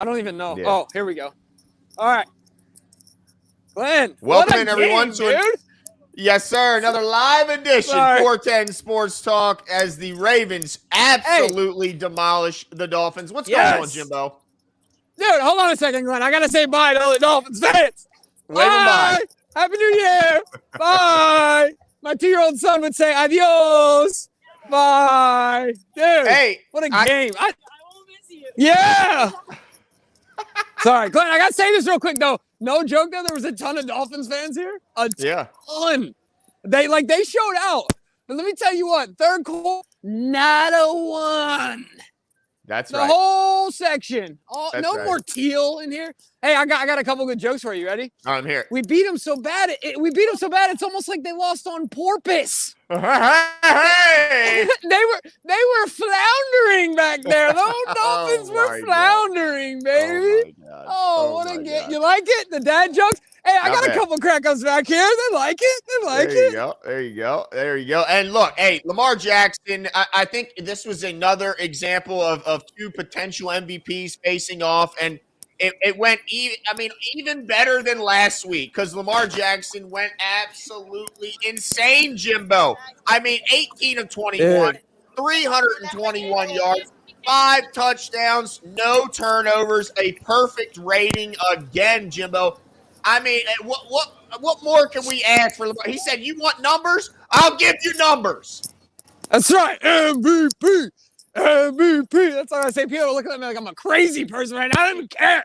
I don't even know. Yeah. Oh, here we go. All right. Glenn, Welcome what a everyone game, dude. Yes, sir. Another live edition, 410 Sports Talk, as the Ravens absolutely demolish the Dolphins. What's going on, Jimbo? Dude, hold on a second, Glenn. I got to say bye to all the Dolphins fans. Wave them bye. Happy New Year. Bye. My 2-year-old son would say adios. Bye. Dude, hey, what a game. I will miss you. Yeah. Sorry, Glenn, I got to say this real quick, though. No joke, though. There was a ton of Dolphins fans here. A ton. They showed out. But let me tell you what. Third quarter, not a one. That's right. The whole section. No more teal in here. Hey, I got a couple good jokes for you. Ready? I'm here. We beat them so bad. It's almost like they lost on porpoise. Hey! they were floundering back there. The whole Dolphins were floundering, baby. Oh, what a game. You like it? The dad jokes? Hey, I got a couple crackers back here. They like it. There you go. And look, hey, Lamar Jackson, I think this was another example of two potential MVPs facing off. And it went even better than last week because Lamar Jackson went absolutely insane, Jimbo. 18 of 21, 321 yards, 5 touchdowns, no turnovers, a perfect rating again, Jimbo. What more can we ask for Lamar? He said, "You want numbers? I'll give you numbers." That's right, MVP. That's what I say. People are looking at me like I'm a crazy person right now. I don't even care.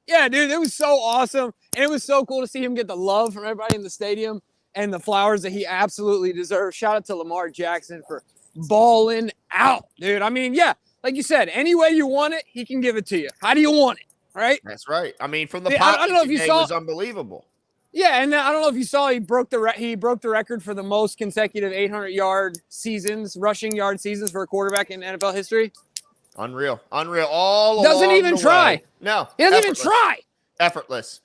Yeah, dude, it was so awesome. And it was so cool to see him get the love from everybody in the stadium and the flowers that he absolutely deserves. Shout out to Lamar Jackson for balling out, dude. Like you said, any way you want it, he can give it to you. How do you want it, right? That's right. From the pocket, I don't know if you saw, it was unbelievable. Yeah, and I don't know if you saw, he broke the record for the most consecutive 800-yard seasons, rushing yard seasons for a quarterback in NFL history. Unreal. All doesn't even try. Way. No, he doesn't even try. Effortless.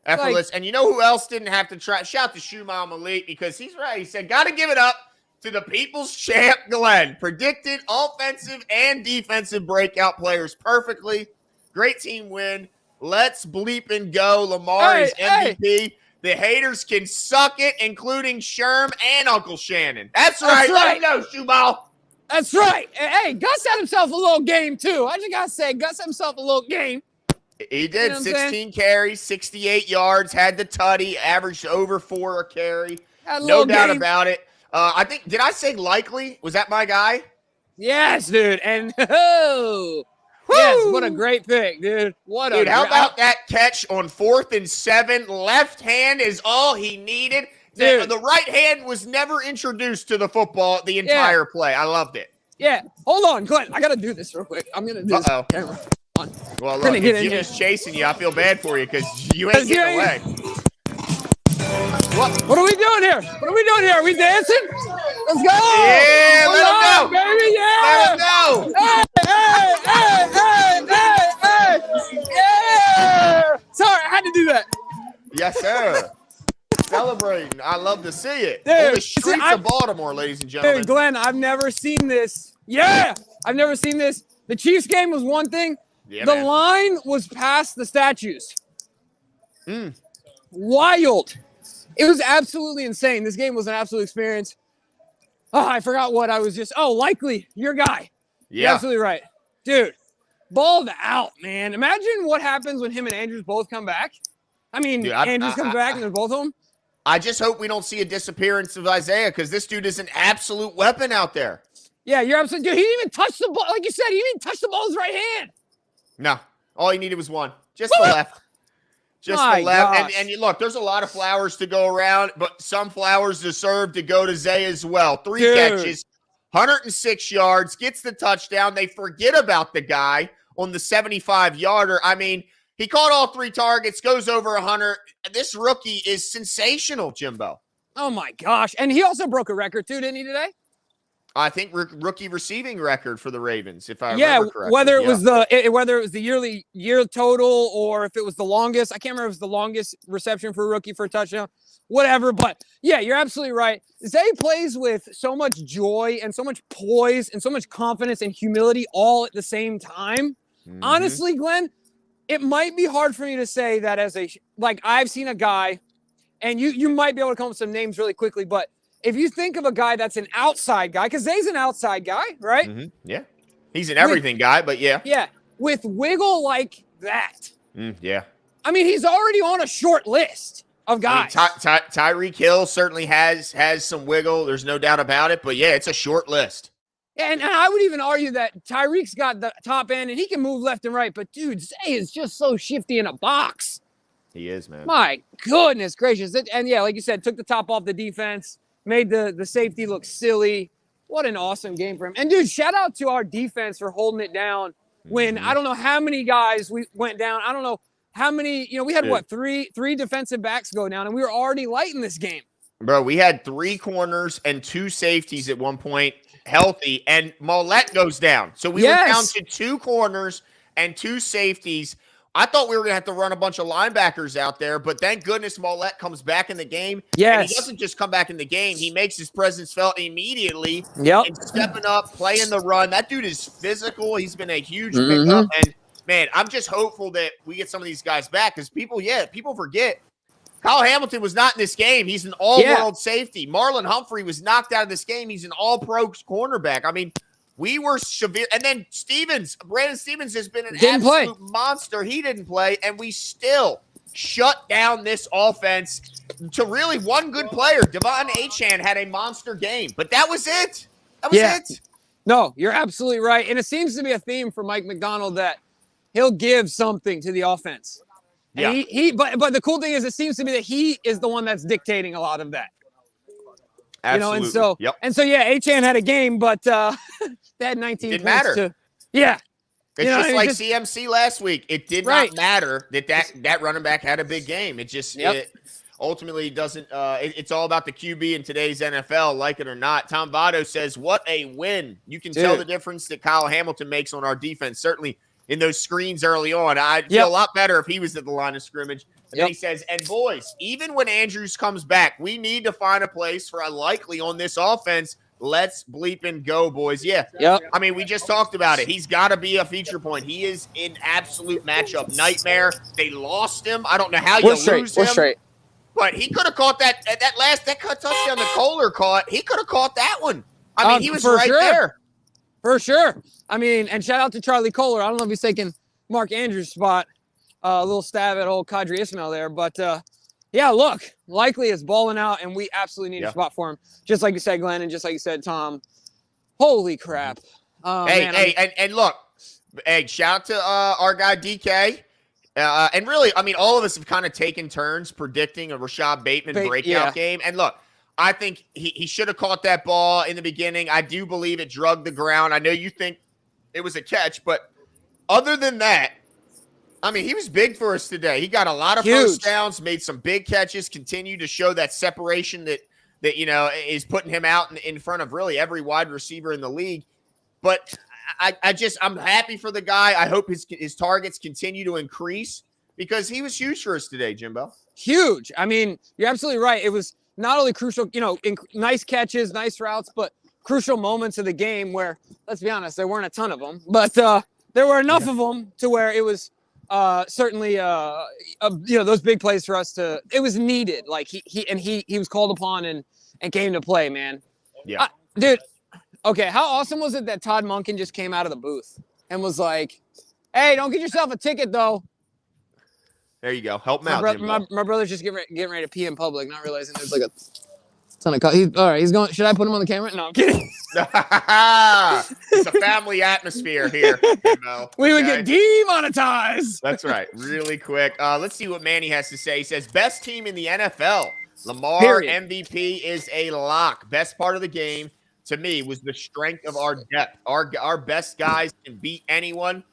And you know who else didn't have to try? Shout to Shumal Malik because he's right. He said, "Got to give it up to the people's champ, Glenn. Predicted offensive and defensive breakout players perfectly. Great team win. Let's bleep and go. Lamar is MVP." Hey. The haters can suck it, including Sherm and Uncle Shannon. That's right. Let him know, Shumal. That's right. Hey, Gus had himself a little game, too. I just got to say, Gus had himself a little game. He did. You know 16 carries, 68 yards, had the tutty, averaged over 4 a carry. No doubt about it. I think, did I say likely? Was that my guy? Yes, dude. And, yes, what a great pick, dude. How about that catch on 4th and 7? Left hand is all he needed. The right hand was never introduced to the football the entire play. I loved it. Yeah. Hold on, Glenn. I got to do this real quick. I'm going to do this on camera. Well, look, if Jimmy's chasing you, I feel bad for you because you ain't getting away. What are we doing here? Are we dancing? Let's go. Yeah, let him know. Baby, yeah. Let him know. Hey. Yeah. Sorry, I had to do that. Yes, sir. Celebrating. I love to see it. Dude, on the streets of Baltimore, ladies and gentlemen. Dude, Glenn, I've never seen this. Yeah, I've never seen this. The Chiefs game was one thing. Yeah, the line was past the statues. Wild. It was absolutely insane. This game was an absolute experience. Oh, I forgot what I was just. Oh, likely, your guy. Yeah. You're absolutely right. Dude, balled out, man. Imagine what happens when him and Andrews both come back. Andrews comes back and they're both home. I just hope we don't see a disappearance of Isaiah because this dude is an absolute weapon out there. Yeah, you're absolutely. Dude, he didn't even touch the ball. Like you said, he didn't even touch the ball with his right hand. No. All he needed was one. Just the left. Just the left. And look, there's a lot of flowers to go around, but some flowers deserve to go to Zay as well. 3 catches, 106 yards, gets the touchdown. They forget about the guy on the 75-yarder. He caught all 3 targets, goes over 100. This rookie is sensational, Jimbo. Oh, my gosh. And he also broke a record, too, didn't he, today? I think rookie receiving record for the Ravens, if I remember correctly. Whether it was the year total or if it was the longest. I can't remember if it was the longest reception for a rookie for a touchdown. Whatever. But, yeah, you're absolutely right. Zay plays with so much joy and so much poise and so much confidence and humility all at the same time. Mm-hmm. Honestly, Glenn, it might be hard for me to say that as I've seen a guy, and you might be able to come up with some names really quickly, but if you think of a guy that's an outside guy, because Zay's an outside guy, right? Mm-hmm. Yeah. He's an everything guy, but yeah. Yeah. With wiggle like that. Yeah. I mean, he's already on a short list of guys. Tyreek Hill certainly has some wiggle. There's no doubt about it. But, yeah, it's a short list. And I would even argue that Tyreek's got the top end, and he can move left and right. But, dude, Zay is just so shifty in a box. He is, man. My goodness gracious. And, yeah, like you said, took the top off the defense, made the safety look silly. What an awesome game for him. And, dude, shout out to our defense for holding it down when I don't know how many guys we went down. I don't know how many, we had three defensive backs go down, and we were already light in this game. Bro, we had 3 corners and 2 safeties at one point healthy, and Mollett goes down. So we went down to 2 corners and 2 safeties. I thought we were going to have to run a bunch of linebackers out there, but thank goodness Mollett comes back in the game. Yes. And he doesn't just come back in the game. He makes his presence felt immediately. Yep. And stepping up, playing the run. That dude is physical. He's been a huge pickup. And, man, I'm just hopeful that we get some of these guys back because people forget. Kyle Hamilton was not in this game. He's an all-world safety. Marlon Humphrey was knocked out of this game. He's an all-pro cornerback. I mean, we were severe. And then Brandon Stevens has been an absolute monster. He didn't play, and we still shut down this offense to really one good player. Devon Achane had a monster game, but that was it. That was it. No, you're absolutely right. And it seems to be a theme for Mike McDonald that he'll give something to the offense. And but the cool thing is it seems to me that he is the one that's dictating a lot of that. Absolutely. And so Achane had a game, but they had 19 Didn't points matter. It's just like CMC last week. It did not matter that running back had a big game. It just it ultimately doesn't it's all about the QB in today's NFL, like it or not. Tom Votto says, what a win. You can tell the difference that Kyle Hamilton makes on our defense. Certainly in those screens early on. I'd feel a lot better if he was at the line of scrimmage. And then he says, and boys, even when Andrews comes back, we need to find a place for a likely on this offense. Let's bleep and go, boys. Yeah. I mean, we just talked about it. He's got to be a feature point. He is an absolute matchup nightmare. They lost him. I don't know how you lose him. But he could have caught that touchdown that Kohler caught. He could have caught that one. I mean, he was right there. For sure. I mean, and shout out to Charlie Kohler. I don't know if he's taking Mark Andrews' spot. A little stab at old Kadri Ismail there. But, look, Likely is balling out, and we absolutely need a spot for him. Just like you said, Glenn, and just like you said, Tom. Holy crap. And look, shout out to our guy DK. And really, I mean, all of us have kind of taken turns predicting a Rashad Bateman breakout game. And look, I think he should have caught that ball in the beginning. I do believe it drugged the ground. I know you think it was a catch, but other than that, I mean, he was big for us today. He got a lot of first downs, made some big catches, continued to show that separation that is putting him out in front of really every wide receiver in the league. But I'm happy for the guy. I hope his targets continue to increase because he was huge for us today, Jimbo. Huge. I mean, you're absolutely right. It was not only crucial, nice catches, nice routes, but crucial moments of the game where, let's be honest, there weren't a ton of them, but there were enough of them to where it was certainly those big plays for us it was needed. Like he was called upon and came to play, man. Yeah. Dude. Okay, how awesome was it that Todd Monken just came out of the booth and was like, hey, don't get yourself a ticket, though. There you go. Help him out, my brother's just getting ready to pee in public, not realizing there's like a ton of all right, he's going. Should I put him on the camera? No, I'm kidding. It's a family atmosphere here. We would get demonetized. That's right. Really quick. Let's see what Manny has to say. He says, best team in the NFL. Lamar MVP is a lock. Best part of the game to me was the strength of our depth. Our best guys can beat anyone,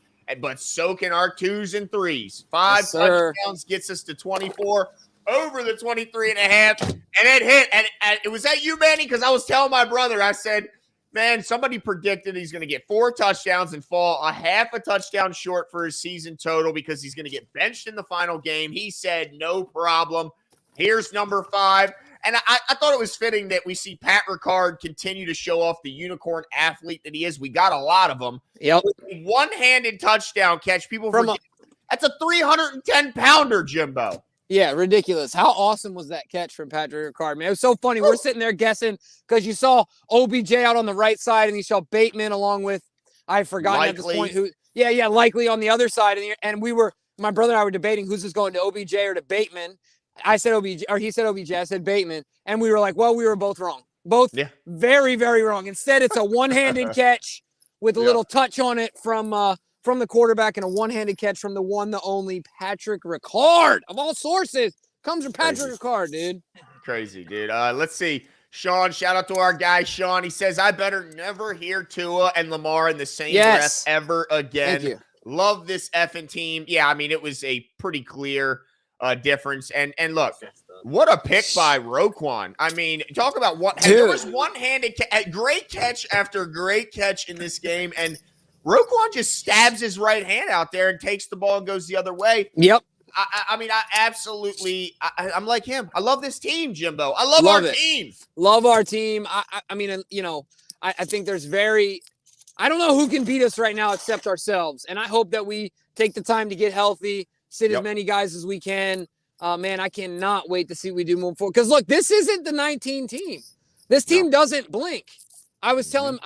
but so can our 2s and 3s. 5 touchdowns gets us to 24, over the 23 and a half, and it hit. And it was that you, Manny? Because I was telling my brother, I said, man, somebody predicted he's going to get 4 touchdowns and fall a half a touchdown short for his season total because he's going to get benched in the final game. He said, no problem. Here's number 5. And I thought it was fitting that we see Pat Ricard continue to show off the unicorn athlete that he is. We got a lot of them. Yep. One-handed touchdown catch. People forget. That's a 310-pounder, Jimbo. Yeah, ridiculous. How awesome was that catch from Patrick Ricard, man? It was so funny. We're sitting there guessing because you saw OBJ out on the right side and you saw Bateman along with, I've forgotten at this point who. Yeah, likely on the other side. And my brother and I were debating who's just going to OBJ or to Bateman. I said OBJ, or he said OBJ, I said Bateman. And we were like, well, we were both wrong. Both very, very wrong. Instead, it's a one-handed catch with a little touch on it from the quarterback and a one-handed catch from the one, the only Patrick Ricard. Of all sources, comes from Patrick Ricard, dude. Crazy, dude. Let's see. Sean, shout out to our guy, Sean. He says, I better never hear Tua and Lamar in the same breath ever again. Thank you. Love this effing team. Yeah, I mean, it was a pretty clear difference. And look, what a pick by Roquan. I mean, talk about there was one-handed great catch after great catch in this game, and Roquan just stabs his right hand out there and takes the ball and goes the other way. Yep. I mean, I'm like him. I love this team, Jimbo. I love our team. Love our team. I mean, you know, I think I don't know who can beat us right now except ourselves. And I hope that we take the time to get healthy, sit as many guys as we can. Man, I cannot wait to see what we do moving forward. Because, look, this isn't the 19 team. This team doesn't blink. I was telling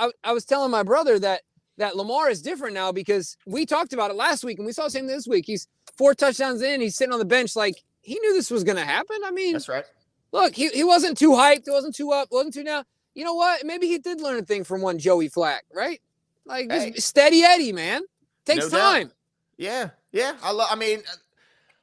my brother that Lamar is different now because we talked about it last week and we saw the same this week. He's 4 touchdowns in. He's sitting on the bench like he knew this was going to happen. I mean, that's right. Look, he wasn't too hyped. He wasn't too up. Wasn't too down. You know what? Maybe he did learn a thing from one Joey Flack, right? Like just steady Eddie, man. Takes time. Yeah. I mean,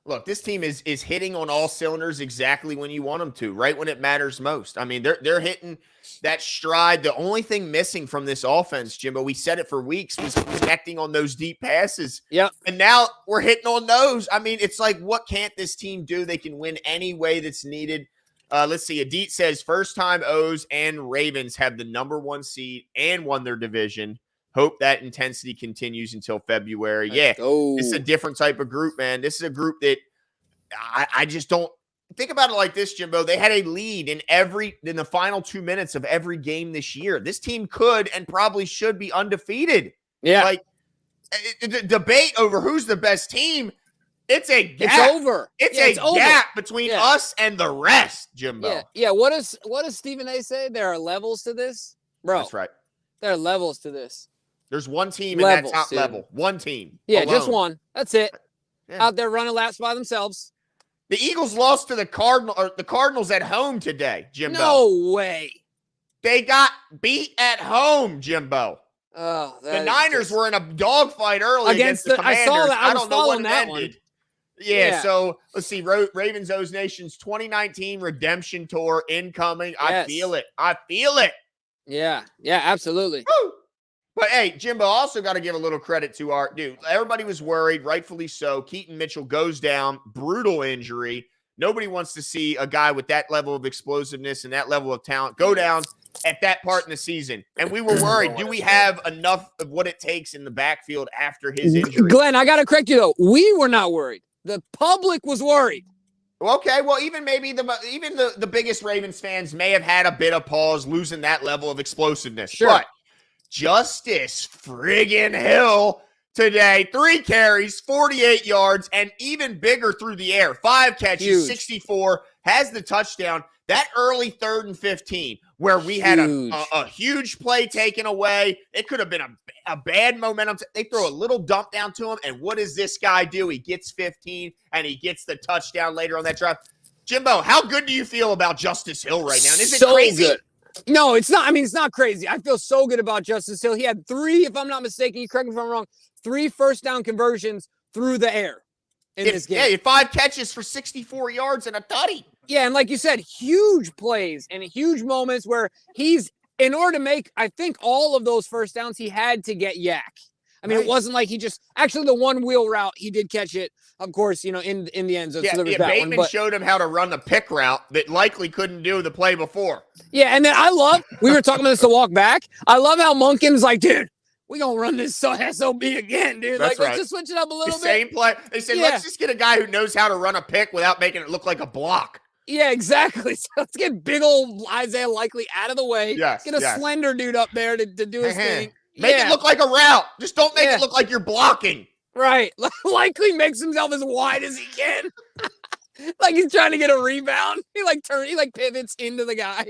look, this team is hitting on all cylinders exactly when you want them to, right when it matters most. I mean, they're hitting that stride. The only thing missing from this offense, Jimbo, we said it for weeks, was connecting on those deep passes. Yep. And now we're hitting on those. I mean, it's like, what can't this team do? They can win any way that's needed. Let's see. Adit says, first time O's and Ravens have the number 1 seed and won their division. Hope that intensity continues until February. This is a different type of group, man. This is a group that I just don't think about it like this, Jimbo. They had a lead in the final 2 minutes of every game this year. This team could and probably should be undefeated. Yeah. Like the debate over who's the best team, it's a gap. It's over. It's a gap between us and the rest, Jimbo. Yeah. What does Stephen A say? There are levels to this, bro. That's right. There are levels to this. There's one team in that top level. One team. Yeah, alone. just one. That's it. Yeah. Out there running laps by themselves. The Eagles lost to the Cardinals at home today, Jimbo. No way. They got beat at home, Jimbo. Oh, the Niners were in a dogfight early against the Commanders. I saw that. I don't know when that it ended. One. Yeah, so let's see. Ravens O's Nation's 2019 redemption tour incoming. I feel it. Yeah, absolutely. Woo! But, hey, Jimbo, also got to give a little credit to our dude. Everybody was worried, rightfully so. Keaton Mitchell goes down, brutal injury. Nobody wants to see a guy with that level of explosiveness and that level of talent go down at that part in the season. And we were worried, do we have enough of what it takes in the backfield after his injury? Glenn, I got to correct you, though. We were not worried. The public was worried. Okay, well, even maybe the biggest Ravens fans may have had a bit of pause losing that level of explosiveness. Sure. But Justice friggin' Hill today, 3 carries, 48 yards, and even bigger through the air. 5 catches, 64, has the touchdown. That early 3rd and 15, where we had a huge play taken away. It could have been a bad momentum. They throw a little dump down to him, and what does this guy do? He gets 15, and he gets the touchdown later on that drive. Jimbo, how good do you feel about Justice Hill right now? And is it crazy? Good. No, it's not. I mean, it's not crazy. I feel so good about Justice Hill. He had 3, if I'm not mistaken, you correct me if I'm wrong, 3 first down conversions through the air in this game. Yeah, 5 catches for 64 yards and a tutty. Yeah, and like you said, huge plays and huge moments where in order to make, I think, all of those first downs, he had to get yak. I mean, It wasn't like he just actually the one wheel route he did catch it, of course, in the end zone. So Bateman showed him how to run the pick route that likely couldn't do the play before. Yeah, and then we were talking about this to walk back. I love how Monken's like, dude, we gonna run this SOB again, dude. That's like, let's just switch it up a little bit. Same play. They said, let's just get a guy who knows how to run a pick without making it look like a block. Yeah, exactly. So let's get big old Isaiah Likely out of the way. Yes, get a slender dude up there to do his thing. Make it look like a route. Just don't make it look like you're blocking. Right. Likely makes himself as wide as he can. Like he's trying to get a rebound. He pivots into the guy.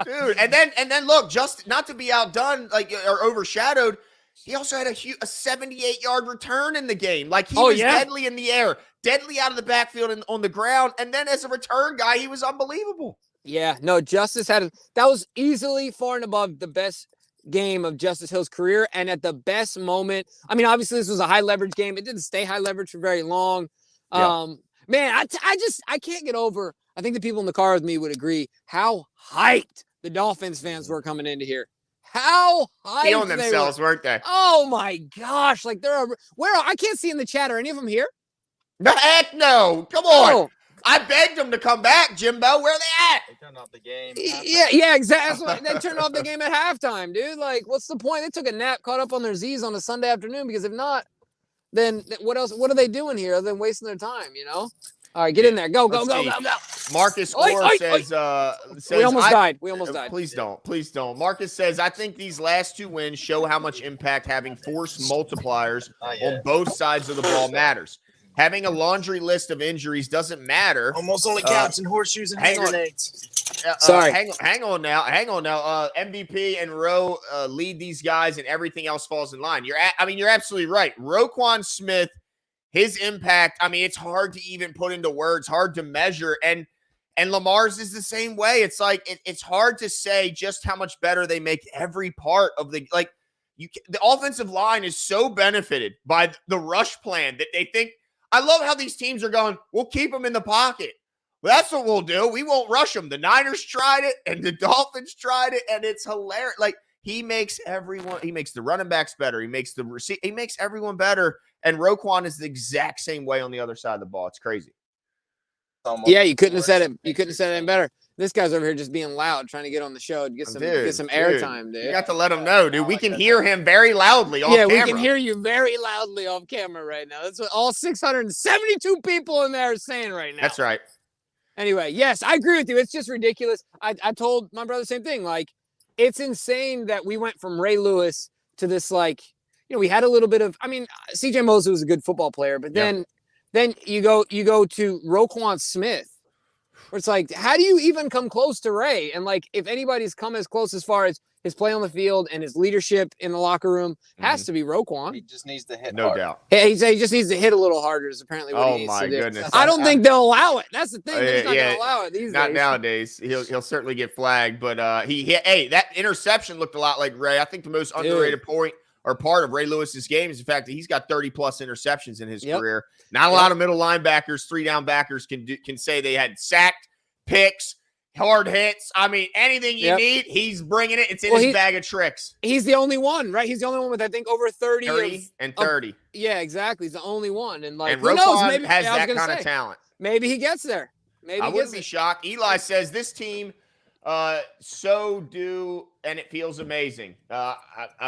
Dude, and then look, just not to be outdone or overshadowed, he also had a 78-yard return in the game. Like he was deadly in the air, deadly out of the backfield and on the ground, and then as a return guy, he was unbelievable. Yeah, no, Justice that was easily far and above the best game of Justice Hill's career, and at the best moment. I mean, obviously this was a high leverage game. It didn't stay high leverage for very long. Yeah. Man, I can't get over. I think the people in the car with me would agree how hyped the Dolphins fans were coming into here. How hyped feeling themselves, weren't they? Oh my gosh! Like I can't see in the chat. Are any of them here? No, heck no! Come on! I begged them to come back, Jimbo. Where are they at? They turned off the game. Yeah, exactly. They turned off the game at halftime, dude. Like, what's the point? They took a nap, caught up on their Z's on a Sunday afternoon, because if not, then what else? What are they doing here other than wasting their time, you know? All right, get in there. Go. Marcus Orr says, we almost died. Please don't. Marcus says, I think these last 2 wins show how much impact having force multipliers on both sides of the ball matters. Having a laundry list of injuries doesn't matter. Almost only counts in horseshoes and hand grenades. Sorry. Hang on now. MVP and Rowe lead these guys, and everything else falls in line. You're absolutely right. Roquan Smith, his impact, I mean, it's hard to even put into words, hard to measure. And Lamar's is the same way. It's like it's hard to say just how much better they make every part of the the offensive line is so benefited by the rush plan that they think. I love how these teams are going, we'll keep them in the pocket. Well, that's what we'll do. We won't rush them. The Niners tried it, and the Dolphins tried it, and it's hilarious. Like, he makes the running backs better. He makes he makes everyone better. And Roquan is the exact same way on the other side of the ball. It's crazy. Yeah, you couldn't have said it. You couldn't have said it any better. This guy's over here just being loud, trying to get on the show and get some airtime, dude. You got to let him know, dude. We can hear him very loudly off camera. Yeah, we can hear you very loudly off camera right now. That's what all 672 people in there are saying right now. That's right. Anyway, yes, I agree with you. It's just ridiculous. I told my brother the same thing. Like, it's insane that we went from Ray Lewis to this, we had a little bit of, CJ Mosley was a good football player, but then you go to Roquan Smith. Where it's like, how do you even come close to Ray? And if anybody's come as close as far as his play on the field and his leadership in the locker room, has to be Roquan. He just needs to hit no hard. doubt. He just needs to hit a little harder is apparently what he needs to do. Goodness. I don't think they'll allow it. That's the thing. They're just not going to allow it these not days. nowadays. He'll certainly get flagged. But that interception looked a lot like Ray. I think the most underrated point or part of Ray Lewis's game is the fact that he's got 30-plus interceptions in his career. Not a lot of middle linebackers, 3-down backers can say they had sacked, picks, hard hits. Anything you need, he's bringing it. It's in his bag of tricks. He's the only one, right? He's the only one with, I think, over 30 and 30. Yeah, exactly. He's the only one. And who Roquan knows? Maybe has that kind of talent. Maybe he gets there. I wouldn't be shocked. Eli says this team so do, and it feels amazing. And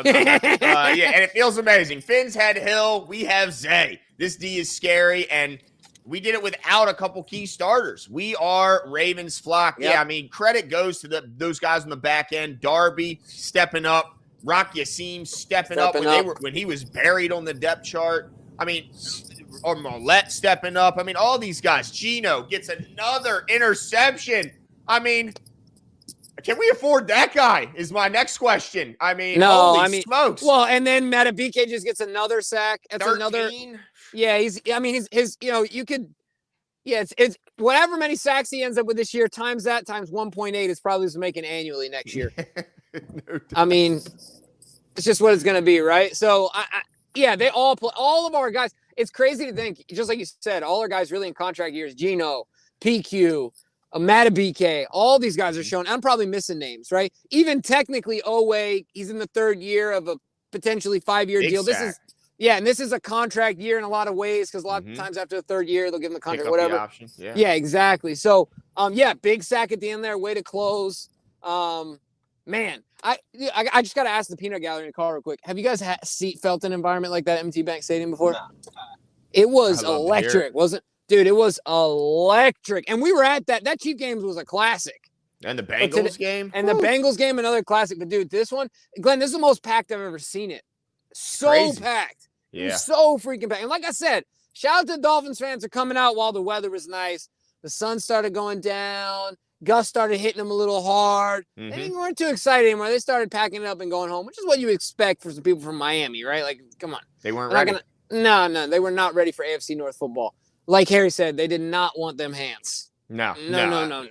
it feels amazing. Finns had Hill. We have Zay. This D is scary, and we did it without a couple key starters. We are Ravens flock. Yep. Yeah, credit goes to those guys on the back end. Darby stepping up. Rock Yassim stepping up when he was buried on the depth chart. Or Mollett stepping up. All these guys. Gino gets another interception. Can we afford that guy? Is my next question. Holy smokes. Well, and then Matabike just gets another sack. That's 13? another. Yeah, it's whatever many sacks he ends up with this year times 1.8 is probably just making annually next year. No, it's just what it's going to be, right? So they all play. All of our guys. It's crazy to think, just like you said, all our guys really in contract years. Gino, PQ. Matabike, all these guys are shown. I'm probably missing names, right? Even technically, Owe, he's in the 3rd year of a potentially 5-year deal. And this is a contract year in a lot of ways because a lot of times after the 3rd year they'll give him the contract, whatever. Yeah, exactly. So, big sack at the end there, way to close. Man, I just got to ask the peanut gallery in the car real quick. Have you guys felt an environment like that at M&T Bank Stadium before? No. It was electric, wasn't it? Dude, it was electric. And we were at that. That Chief games was a classic. And the Bengals game? And the Bengals game, another classic. But, dude, this one, Glenn, this is the most packed I've ever seen it. So crazy. Packed. It was so freaking packed. And like I said, shout out to Dolphins fans for coming out while the weather was nice. The sun started going down. Gus started hitting them a little hard. Mm-hmm. They weren't too excited anymore. They started packing it up and going home, which is what you expect for some people from Miami, right? Like, come on. They weren't ready. No, they were not ready for AFC North football. Like Harry said, they did not want them hands. No. No.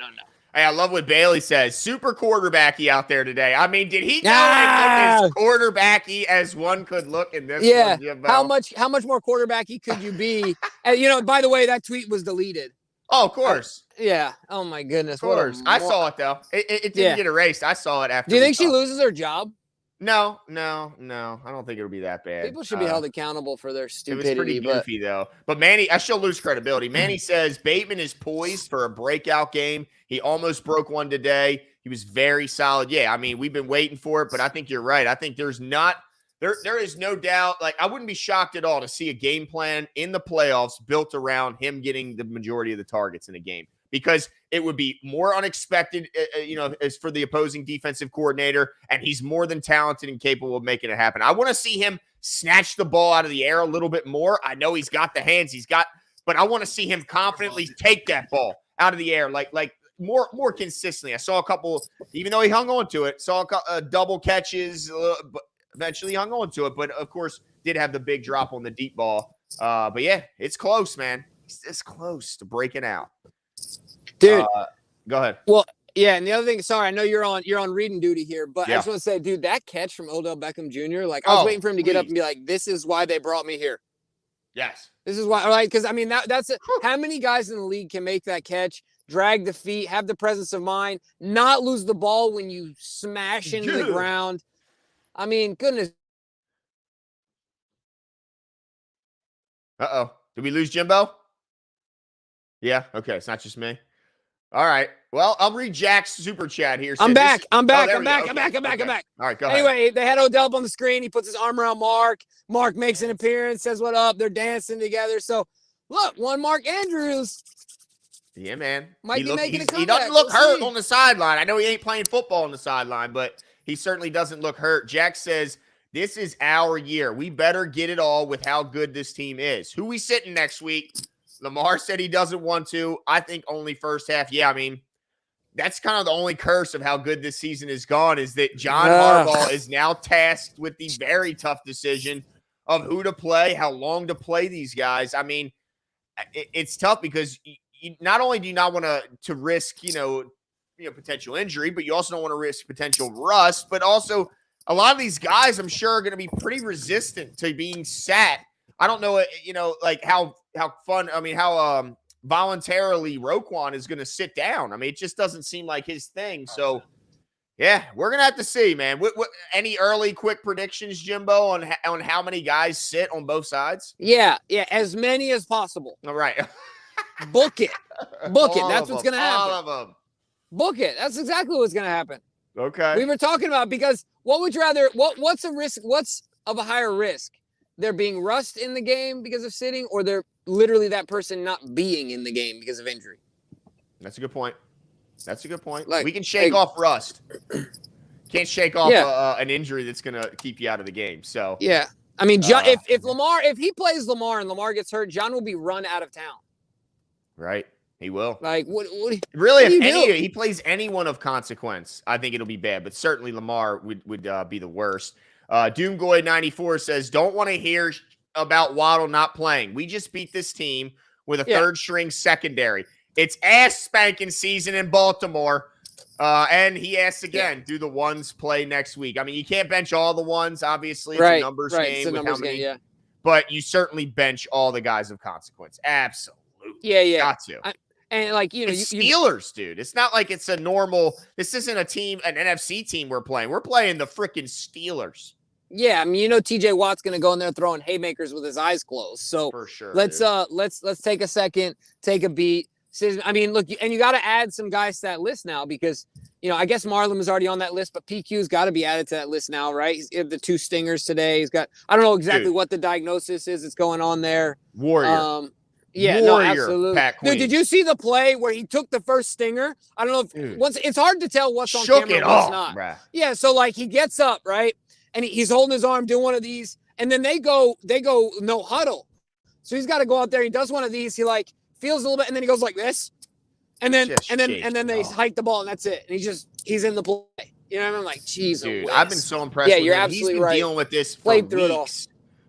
Hey, I love what Bailey says. Super quarterbacky out there today. I mean, did he go as quarterbacky as one could look in this one, Jimbo? How much more quarterbacky could you be? And, by the way, that tweet was deleted. Oh, of course. Yeah. Oh, my goodness. Of course. I saw it, though. It didn't get erased. I saw it after. Do you think she loses her job? No. I don't think it'll be that bad. People should be held accountable for their stupidity. It was pretty goofy, though. But Manny, I still lose credibility. Manny says Bateman is poised for a breakout game. He almost broke one today. He was very solid. Yeah, I mean, we've been waiting for it, but I think you're right. I think there is no doubt. Like, I wouldn't be shocked at all to see a game plan in the playoffs built around him getting the majority of the targets in a game, because it would be more unexpected, as for the opposing defensive coordinator, and he's more than talented and capable of making it happen. I want to see him snatch the ball out of the air a little bit more. I know he's got the hands, but I want to see him confidently take that ball out of the air, like more consistently. I saw a couple, even though he hung on to it, saw a double catches, but eventually hung on to it. But of course, did have the big drop on the deep ball. But yeah, it's close, man. It's close to breaking out. Dude, go ahead. Well, yeah, and the other thing, sorry, I know you're on reading duty here, but I just want to say, dude, that catch from Odell Beckham Jr., like, I was waiting for him to get up and be like, this is why they brought me here. Yes. This is why, right? Because, I mean, that's it. How many guys in the league can make that catch, drag the feet, have the presence of mind, not lose the ball when you smash into the ground? I mean, goodness. Uh-oh. Did we lose Jimbo? Yeah, okay, it's not just me. All right. Well, I'll read Jack's super chat here. I'm back. I'm back. All right, go ahead. Anyway, they had Odell up on the screen. He puts his arm around Mark. Mark makes an appearance, says what up. They're dancing together. So, look, one Mark Andrews. Yeah, man. Might be making a comeback. He doesn't look hurt on the sideline. I know he ain't playing football on the sideline, but he certainly doesn't look hurt. Jack says, this is our year. We better get it all with how good this team is. Who we sitting next week? Lamar said he doesn't want to. I think only first half. Yeah, I mean, that's kind of the only curse of how good this season has gone, is that John Harbaugh is now tasked with the very tough decision of who to play, how long to play these guys. I mean, it's tough because not only do you not want to risk, potential injury, but you also don't want to risk potential rust. But also, a lot of these guys, I'm sure, are going to be pretty resistant to being sat. I don't know, how voluntarily Roquan is going to sit down. I mean, it just doesn't seem like his thing. So, yeah, we're going to have to see, man. What any early quick predictions, Jimbo, on how many guys sit on both sides? Yeah, as many as possible. All right. Book it. That's what's going to happen. All of them. Book it. That's exactly what's going to happen. Okay. We were talking about, because what would you rather, what's a risk, what's of a higher risk? There being rust in the game because of sitting, or there literally that person not being in the game because of injury? That's a good point. Like, we can shake off rust. Can't shake off an injury that's going to keep you out of the game. So yeah, I mean, if he plays Lamar and Lamar gets hurt, John will be run out of town. Right, he will. Like, what really? If he plays anyone of consequence, I think it'll be bad. But certainly Lamar would be the worst. Doomgoy94 says, don't want to hear about Waddle not playing. We just beat this team with a third string secondary. It's ass spanking season in Baltimore. And he asks again, do the ones play next week? I mean, you can't bench all the ones, obviously. It's a numbers game. It's a numbers game, but you certainly bench all the guys of consequence. Absolutely. Yeah. Got to. And like, Steelers, dude. It's not like it's a normal. This isn't a team, an NFC team we're playing. We're playing the freaking Steelers. Yeah, I mean, TJ Watt's going to go in there throwing haymakers with his eyes closed. So for sure, let's take a second, take a beat. I mean, look, and you got to add some guys to that list now, because I guess Marlon was already on that list, but PQ's got to be added to that list now, right? He's the 2 stingers today. He's got, I don't know exactly what the diagnosis is that's going on there. Warrior. Yeah, no, absolutely. Dude, did you see the play where he took the first stinger? I don't know if it's hard to tell what's on Shook camera it and what's off, not. Bruh. Yeah, so like he gets up, right? And he's holding his arm, doing one of these, and then they go no huddle. So he's got to go out there. He does one of these. He like feels a little bit, and then he goes like this, and then they hike the ball, and that's it. And he's in the play. You know what I mean? Like, geez, dude, I've been so impressed. Yeah, with you're him. absolutely He's been right. dealing with this for Played through weeks.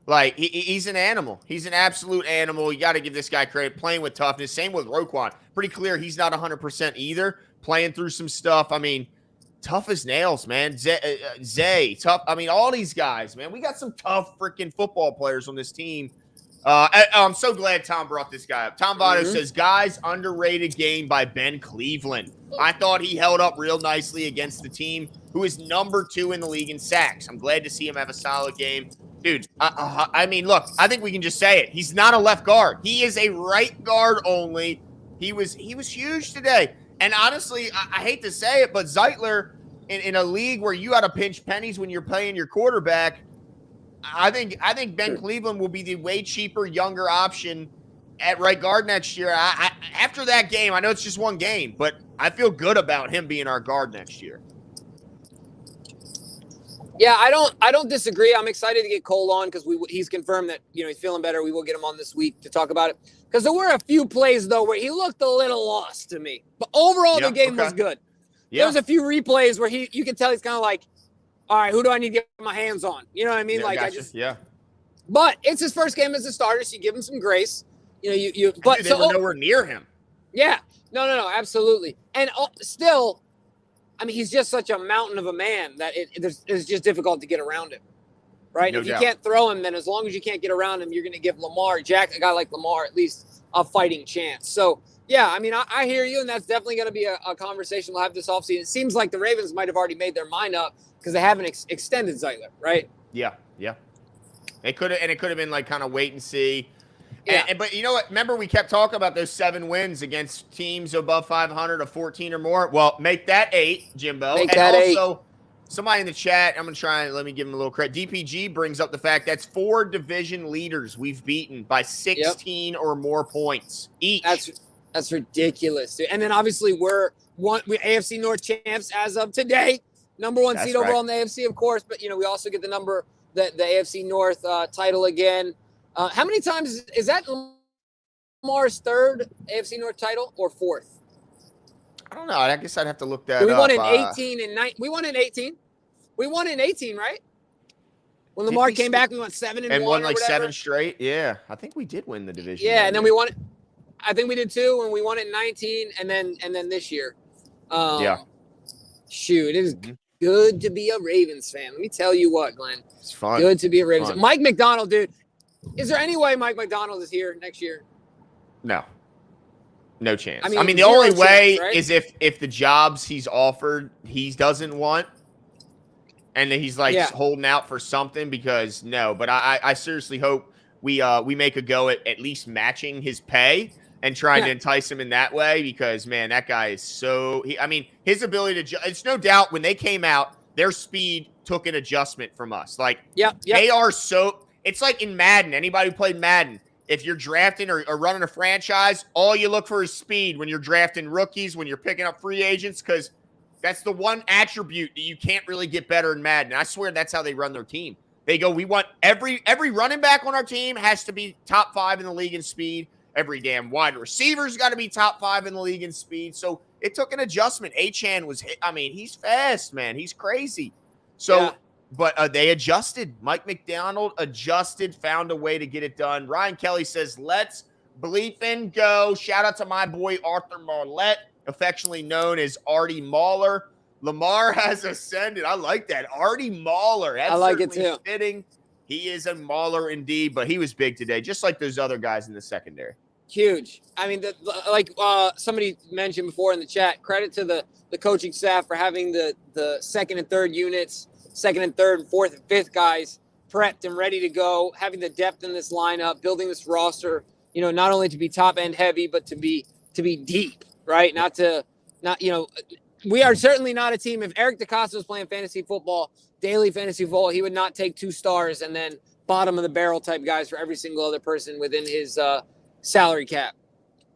Like he's an animal. He's an absolute animal. You got to give this guy credit. Playing with toughness. Same with Roquan. Pretty clear he's not 100% either. Playing through some stuff. I mean, tough as nails, man. Zay, tough. I mean, all these guys, man. We got some tough freaking football players on this team. I'm so glad Tom brought this guy up. Tom Votto says, guys, underrated game by Ben Cleveland. I thought he held up real nicely against the team who is number 2 in the league in sacks. I'm glad to see him have a solid game. Dude, I mean, look, I think we can just say it. He's not a left guard. He is a right guard only. He was huge today. And honestly, I hate to say it, but Zeitler, in a league where you got to pinch pennies when you're playing your quarterback, I think Ben Cleveland will be the way cheaper, younger option at right guard next year. After that game, I know it's just one game, but I feel good about him being our guard next year. Yeah, I don't disagree. I'm excited to get Cole on because he's confirmed that he's feeling better. We will get him on this week to talk about it. Because there were a few plays though where he looked a little lost to me, but overall the game was good. Yeah. There was a few replays where you could tell he's kind of like, all right, who do I need to get my hands on? You know what I mean? Yeah, like But it's his first game as a starter, so you give him some grace. But they were nowhere near him. Yeah, no, absolutely. And still, I mean, he's just such a mountain of a man that it's just difficult to get around him, right? No if doubt. You can't throw him, then as long as you can't get around him, you're going to give a guy like Lamar, at least a fighting chance. So, yeah, I mean, I hear you, and that's definitely going to be a conversation we'll have this offseason. It seems like the Ravens might have already made their mind up because they haven't extended Zeitler, right? Yeah. It could have been like kind of wait and see. Yeah. But you know what? Remember we kept talking about those 7 wins against teams above 500 of 14 or more. Well, make that 8, Jimbo. Make that 8. Somebody in the chat, I'm going to try and let me give him a little credit. DPG brings up the fact that's 4 division leaders we've beaten by 16 or more points each. That's ridiculous, dude. And then obviously we're AFC North champs as of today. Number 1 seed overall in the AFC, of course. But, we also get the AFC North title again. How many times is that Lamar's 3rd AFC North title or 4th? I don't know. I guess I'd have to look that up. We won in 18 and 9. We won in 18. We won in 18, right? When Lamar came back, we won 7 and 1 won like 7 straight. Yeah, I think we did win the division. Yeah, and then we won. I think we did too, and we won it in 19, and then this year. Shoot, it is good to be a Ravens fan. Let me tell you what, Glenn. It's fun. Good to be a Ravens fan. Mike McDonald, dude. Is there any way Mike McDonald is here next year? No chance. I mean the only way is if the jobs he's offered he doesn't want, and then he's like holding out for something because no. But I seriously hope we make a go at least matching his pay and trying to entice him in that way because, man, that guy is so – his ability to – it's no doubt when they came out, their speed took an adjustment from us. Like, they are so – it's like in Madden. Anybody who played Madden, if you're drafting or running a franchise, all you look for is speed when you're drafting rookies, when you're picking up free agents, because that's the one attribute that you can't really get better in Madden. I swear that's how they run their team. They go, we want every running back on our team has to be top 5 in the league in speed. Every damn wide receiver's got to be top 5 in the league in speed. So it took an adjustment. Achane was hit. He's fast, man. He's crazy. So, but they adjusted. Mike McDonald adjusted, found a way to get it done. Ryan Kelly says, let's bleeping go. Shout out to my boy Arthur Marlette, affectionately known as Artie Mauler. Lamar has ascended. I like that. Artie Mauler. That's I like it too. Fitting. He is a mauler indeed, but he was big today, just like those other guys in the secondary. Huge. I mean, somebody mentioned before in the chat, credit to the coaching staff for having the 2nd and 3rd units, 2nd and 3rd and 4th and 5th guys prepped and ready to go, having the depth in this lineup, building this roster, not only to be top end heavy, but to be deep, right? We are certainly not a team. If Eric DeCosta was playing fantasy football, daily fantasy football, he would not take 2 stars and then bottom of the barrel type guys for every single other person within his salary cap.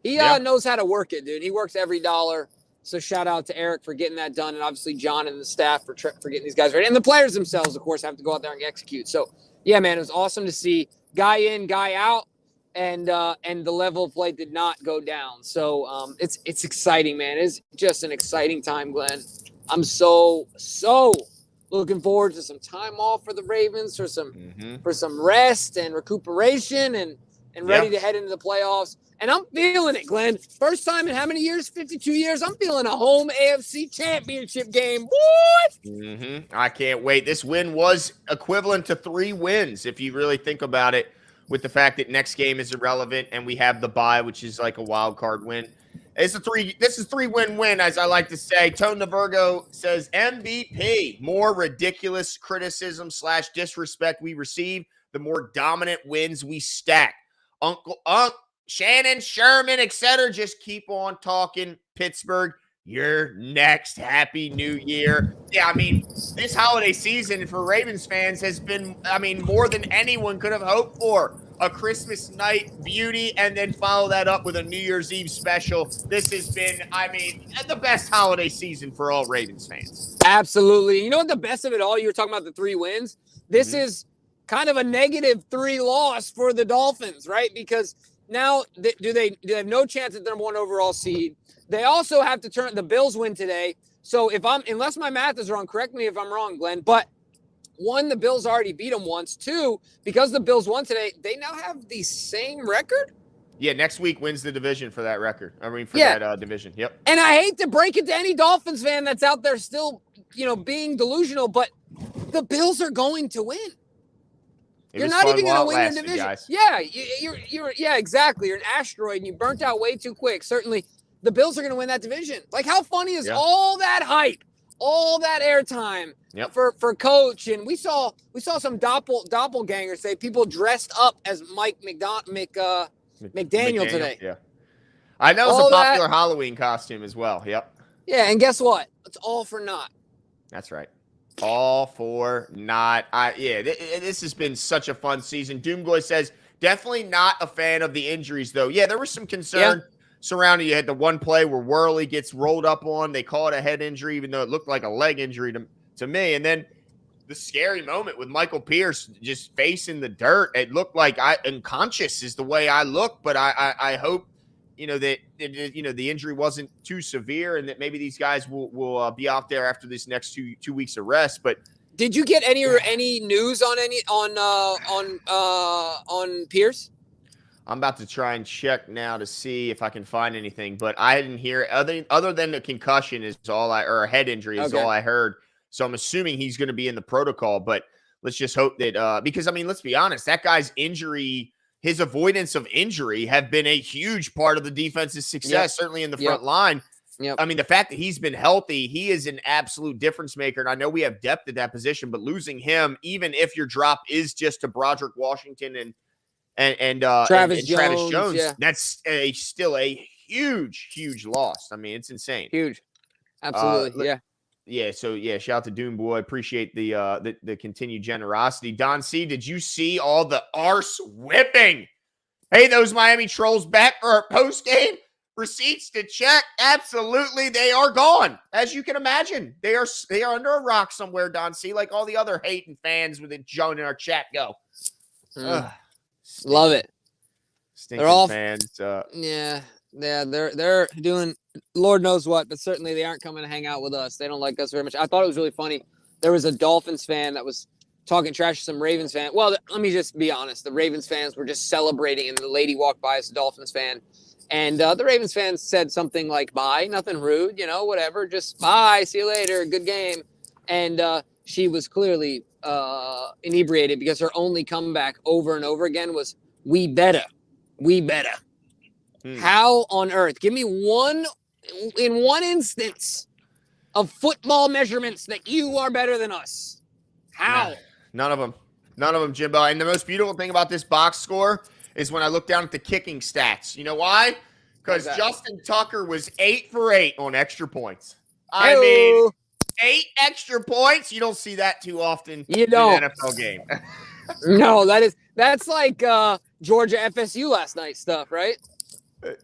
He knows how to work it, dude. He works every dollar. So shout out to Eric for getting that done, and obviously John and the staff for getting these guys ready. And the players themselves, of course, have to go out there and execute. So Yeah, man, it was awesome to see guy in, guy out, and the level of play did not go down. So it's exciting, man. It's just an exciting time, Glenn. I'm so looking forward to some time off for the Ravens, for some rest and recuperation, and ready to head into the playoffs. And I'm feeling it, Glenn. First time in how many years? 52 years. I'm feeling a home AFC championship game. What? I can't wait. This win was equivalent to 3 wins, if you really think about it, with the fact that next game is irrelevant and we have the bye, which is like a wild card win. This is 3 win-win, as I like to say. Tone DeVirgo says MVP. More ridiculous criticism / disrespect we receive, the more dominant wins we stack. Uncle Unc, Shannon, Sherman, etc. Just keep on talking. Pittsburgh, you're next. Happy New Year. Yeah, I mean, this holiday season for Ravens fans has been, more than anyone could have hoped for. A Christmas night beauty, and then follow that up with a New Year's Eve special. This has been, the best holiday season for all Ravens fans. Absolutely. You know what the best of it all? You were talking about the 3 wins. This is kind of a -3 loss for the Dolphins, right? Because now do they have no chance at the #1 overall seed. They also have to turn the Bills win today. So unless my math is wrong, correct me if I'm wrong, Glenn, but 1, the Bills already beat them once. 2, because the Bills won today, they now have the same record. Yeah, next week wins the division for that record. That division. Yep. And I hate to break it to any Dolphins fan that's out there still, being delusional, but the Bills are going to win. You're not even going to win your division. Guys. Yeah, yeah, exactly. You're an asteroid and you burnt out way too quick. Certainly, the Bills are going to win that division. Like, how funny is all that hype, all that airtime for coach? And we saw some doppelgangers say people dressed up as Mike McDaniel today. Yeah, I know it's a popular Halloween costume as well. Yep. Yeah, and guess what? It's all for naught. That's right. All for naught. This has been such a fun season. Doomgoy says, definitely not a fan of the injuries, though. Yeah, there was some concern surrounding. You had the one play where Worley gets rolled up on. They call it a head injury, even though it looked like a leg injury to me. And then the scary moment with Michael Pierce just facing the dirt. It looked like unconscious is the way I look, but I hope that the injury wasn't too severe, and that maybe these guys will be out there after this next two weeks of rest. But did you get any news on on Pierce? I'm about to try and check now to see if I can find anything, but I didn't hear other than the concussion or a head injury is all I heard. So I'm assuming he's going to be in the protocol, but let's just hope that because let's be honest, that guy's injury. His avoidance of injury have been a huge part of the defense's success, certainly in the front line. Yep. The fact that he's been healthy, he is an absolute difference maker. And I know we have depth at that position, but losing him, even if your drop is just to Broderick Washington and Travis Jones, that's still a huge loss. It's insane. Huge. Absolutely. Yeah, so shout out to Doom Boy. Appreciate the continued generosity. Don C, did you see all the arse whipping? Hey, those Miami Trolls back for our post game receipts to check. Absolutely, they are gone. As you can imagine, they are under a rock somewhere. Don C, like all the other hating fans within Joan in our chat go. Love it. Stinking all fans. Yeah, they're doing Lord knows what, but certainly they aren't coming to hang out with us. They don't like us very much. I thought it was really funny. There was a Dolphins fan that was talking trash to some Ravens fan. Well, let me just be honest. The Ravens fans were just celebrating, and the lady walked by as a Dolphins fan. And the Ravens fans said something like, bye, nothing rude, whatever, just bye, see you later, good game. And she was clearly inebriated because her only comeback over and over again was, we better. How on earth? Give me one instance of football measurements that you are better than us. How? None of them, Jimbo. And the most beautiful thing about this box score is when I look down at the kicking stats. You know why? Because Justin Tucker was 8 for 8 on extra points. 8 extra points. You don't see that too often in an NFL game. No, that's like Georgia FSU last night stuff, right?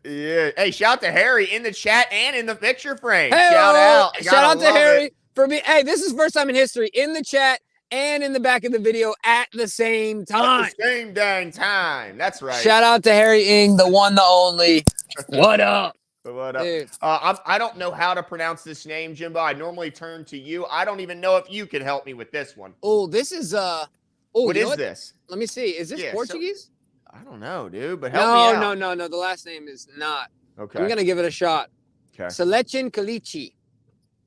Yeah. Hey, shout out to Harry in the chat and in the picture frame. Shout out to Harry for me. Hey, this is first time in history in the chat and in the back of the video at the same time. At the same dang time. That's right. Shout out to Harry Ing, the one, the only. What up? What up? Dude. I don't know how to pronounce this name, Jimbo. I normally turn to you. I don't even know if you can help me with this one. Oh, this is what is this? Let me see. Is this Portuguese? I don't know, dude, but help me out. No. The last name is not. Okay. I'm gonna give it a shot. Okay. Selechin Kalichi.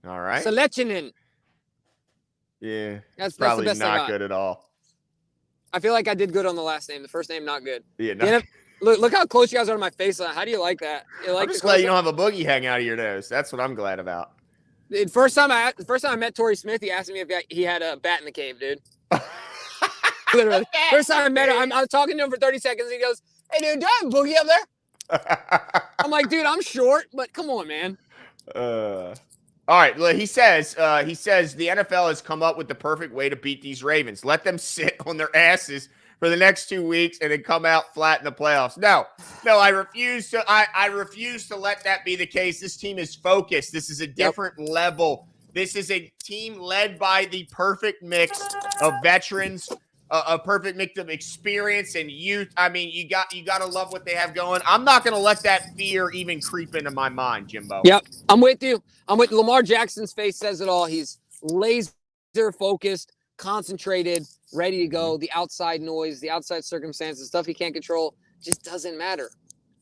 All right. Selechinin. Yeah. That's probably the best I not got. good at all. I feel like I did good on the last name. The first name not good. Yeah. No. Look how close you guys are to my face. How do you like that? I'm just glad you don't have a boogie hang out of your nose. That's what I'm glad about. The first time I met Torrey Smith, he asked me if he had a bat in the cave, dude. Literally. First time I met him, I was talking to him for 30 seconds. And he goes, "Hey, dude, do I have a boogie up there?" I'm like, "Dude, I'm short, but come on, man." All right. Well, he says the NFL has come up with the perfect way to beat these Ravens. Let them sit on their asses for the next 2 weeks and then come out flat in the playoffs. No, I refuse to. I refuse to let that be the case. This team is focused. This is a different level. This is a team led by the perfect mix of veterans, a perfect mix of experience and youth. I mean, you got to love what they have going. I'm not going to let that fear even creep into my mind, Jimbo. Yep, I'm with you. Lamar Jackson's face says it all. He's laser focused, concentrated, ready to go. The outside noise, the outside circumstances, stuff he can't control, just doesn't matter.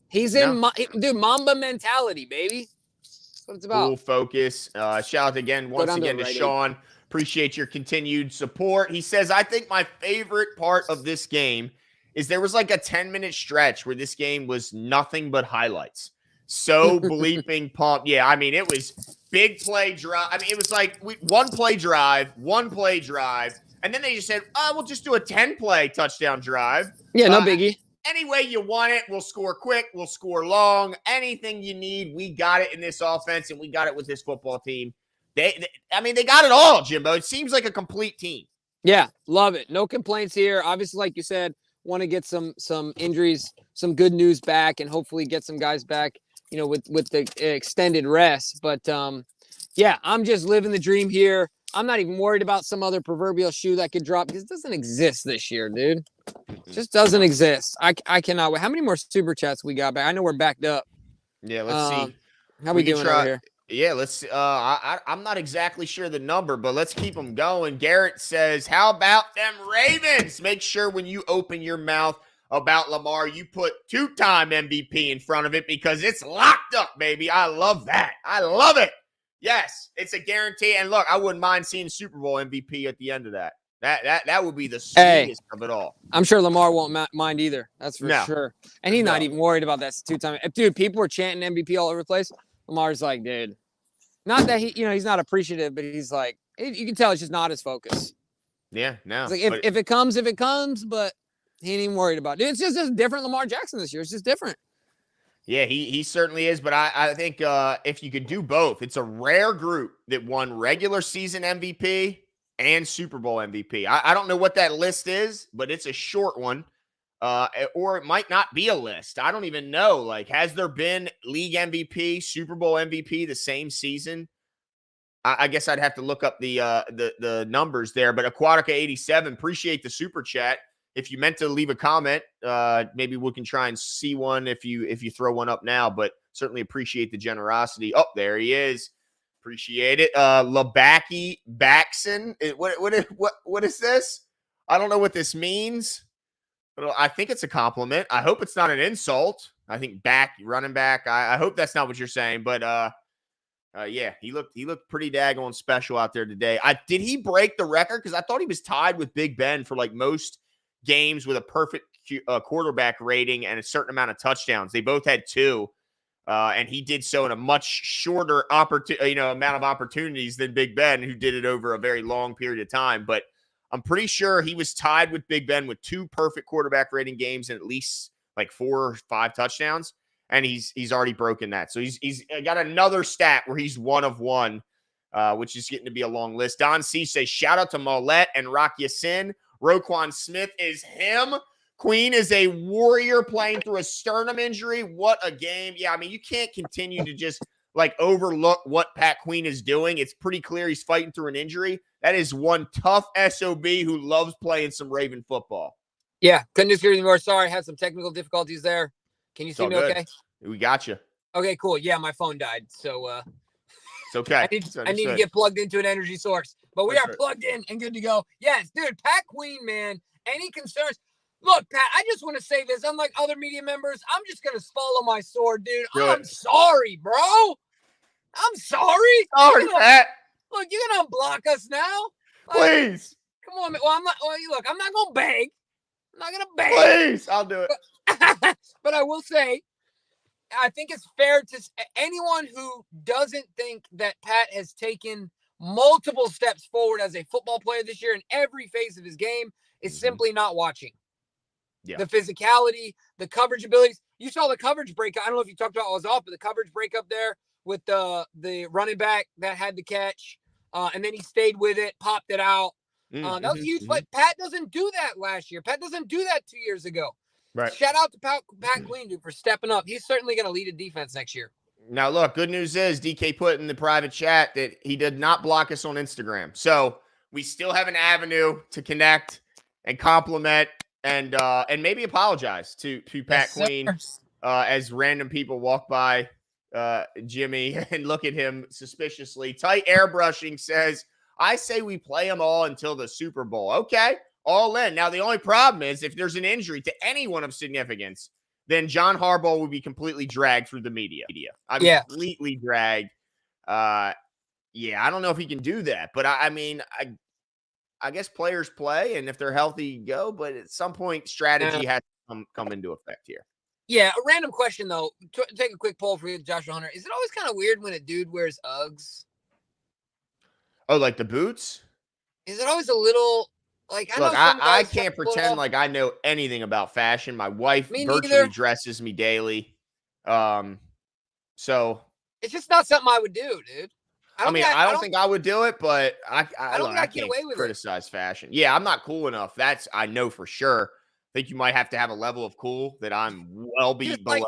He's in Mamba mentality, baby. That's what it's about. Full focus. Shout out again to Sean. Appreciate your continued support. He says, I think my favorite part of this game is there was like a 10-minute stretch where this game was nothing but highlights. So bleeping pumped. Yeah, I mean, it was big play drive. I mean, it was like one play drive, and then they just said, "Oh, we'll just do a 10-play touchdown drive." Yeah, no biggie. Any way you want it, we'll score quick, we'll score long. Anything you need, we got it in this offense, and we got it with this football team. They got it all, Jimbo. It seems like a complete team. Yeah, love it. No complaints here. Obviously, like you said, want to get some injuries, some good news back, and hopefully get some guys back, with the extended rest. But yeah, I'm just living the dream here. I'm not even worried about some other proverbial shoe that could drop because it doesn't exist this year, dude. It just doesn't exist. I cannot wait. How many more super chats we got back? I know we're backed up. Yeah, let's see. How we doing over here? Yeah, let's. I'm not exactly sure the number, but let's keep them going. Garrett says, "How about them Ravens? Make sure when you open your mouth about Lamar, you put 2-time MVP in front of it because it's locked up, baby." I love that. I love it. Yes, it's a guarantee. And look, I wouldn't mind seeing Super Bowl MVP at the end of that. That would be the sweetest of it all. I'm sure Lamar won't mind either. That's for sure. And he's not even worried about that 2-time. Dude, people were chanting MVP all over the place. Lamar's like, dude, not that he's not appreciative, but he's like, you can tell it's just not his focus. Yeah, no. It's like if it comes, but he ain't even worried about it. It's just different Lamar Jackson this year. It's just different. Yeah, he certainly is. But I think if you could do both, it's a rare group that won regular season MVP and Super Bowl MVP. I don't know what that list is, but it's a short one. Or it might not be a list. I don't even know. Like, has there been league MVP, Super Bowl MVP the same season? I guess I'd have to look up the numbers there. But Aquatica 87, appreciate the super chat. If you meant to leave a comment, maybe we can try and see one if you throw one up now. But certainly appreciate the generosity. Oh, there he is. Appreciate it. Labaki Baxon. What is this? I don't know what this means. But I think it's a compliment. I hope it's not an insult. I think running back. I hope that's not what you're saying. But yeah, he looked pretty daggone special out there today. Did he break the record? Because I thought he was tied with Big Ben for like most games with a perfect quarterback rating and a certain amount of touchdowns. They both had 2, and he did so in a much shorter amount of opportunities than Big Ben, who did it over a very long period of time. But I'm pretty sure he was tied with Big Ben with 2 perfect quarterback rating games and at least like 4 or 5 touchdowns. And he's already broken that. So he's got another stat where he's 1 of 1, which is getting to be a long list. Don C says, shout out to Mollett and Rock Yassin. Roquan Smith is him. Queen is a warrior playing through a sternum injury. What a game. Yeah, I mean, you can't continue to just like overlook what Pat Queen is doing. It's pretty clear he's fighting through an injury. That is one tough SOB who loves playing some Raven football. Yeah, couldn't disagree with you more. Sorry, I had some technical difficulties there. Can you see me good. okay? We got you. Okay, cool. Yeah, my phone died, so it's okay. I need to get plugged into an energy source, but we That's are right. plugged in and good to go. Yes, dude, Pat Queen, man. Any concerns? Look, Pat, I just want to say this. Unlike other media members, I'm just gonna follow my sword, dude. I'm sorry, bro. I'm sorry. Sorry, Pat. Look, you're gonna unblock us now. Like, please. Come on, man. Well, I'm not. Well, look, I'm not gonna beg. I'm not gonna beg. Please, I'll do it. But I will say, I think it's fair to anyone who doesn't think that Pat has taken multiple steps forward as a football player this year in every phase of his game is simply not watching. Yeah. The physicality, the coverage abilities. You saw the coverage breakup. I don't know if you talked about it was off, but the coverage breakup there with the running back that had the catch, and then he stayed with it, popped it out. That was huge. But Pat doesn't do that last year. Pat doesn't do that 2 years ago. Right. Shout out to Pat Queen, dude, for stepping up. He's certainly going to lead a defense next year. Now, look, good news is DK put in the private chat that he did not block us on Instagram. So we still have an avenue to connect and compliment and maybe apologize to Pat Queen as random people walk by Jimmy and look at him suspiciously. Tight Airbrushing says, I say we play them all until the Super Bowl. Okay, all in. Now, the only problem is if there's an injury to anyone of significance, then John Harbaugh will be completely dragged through the media. Completely dragged. I don't know if he can do that. But, I mean, I guess players play, and if they're healthy, go. But at some point, strategy has to come into effect here. Yeah, a random question, though. Take a quick poll for you, Joshua Hunter. Is it always kind of weird when a dude wears Uggs? Oh, like the boots? Is it always a little like I can't pretend like I know anything about fashion. My wife virtually dresses me daily. So it's just not something I would do, dude. I don't think I would do it, but I can't get away with criticize fashion. Yeah, I'm not cool enough. That's I know for sure. I think you might have to have a level of cool that I'm well below. Like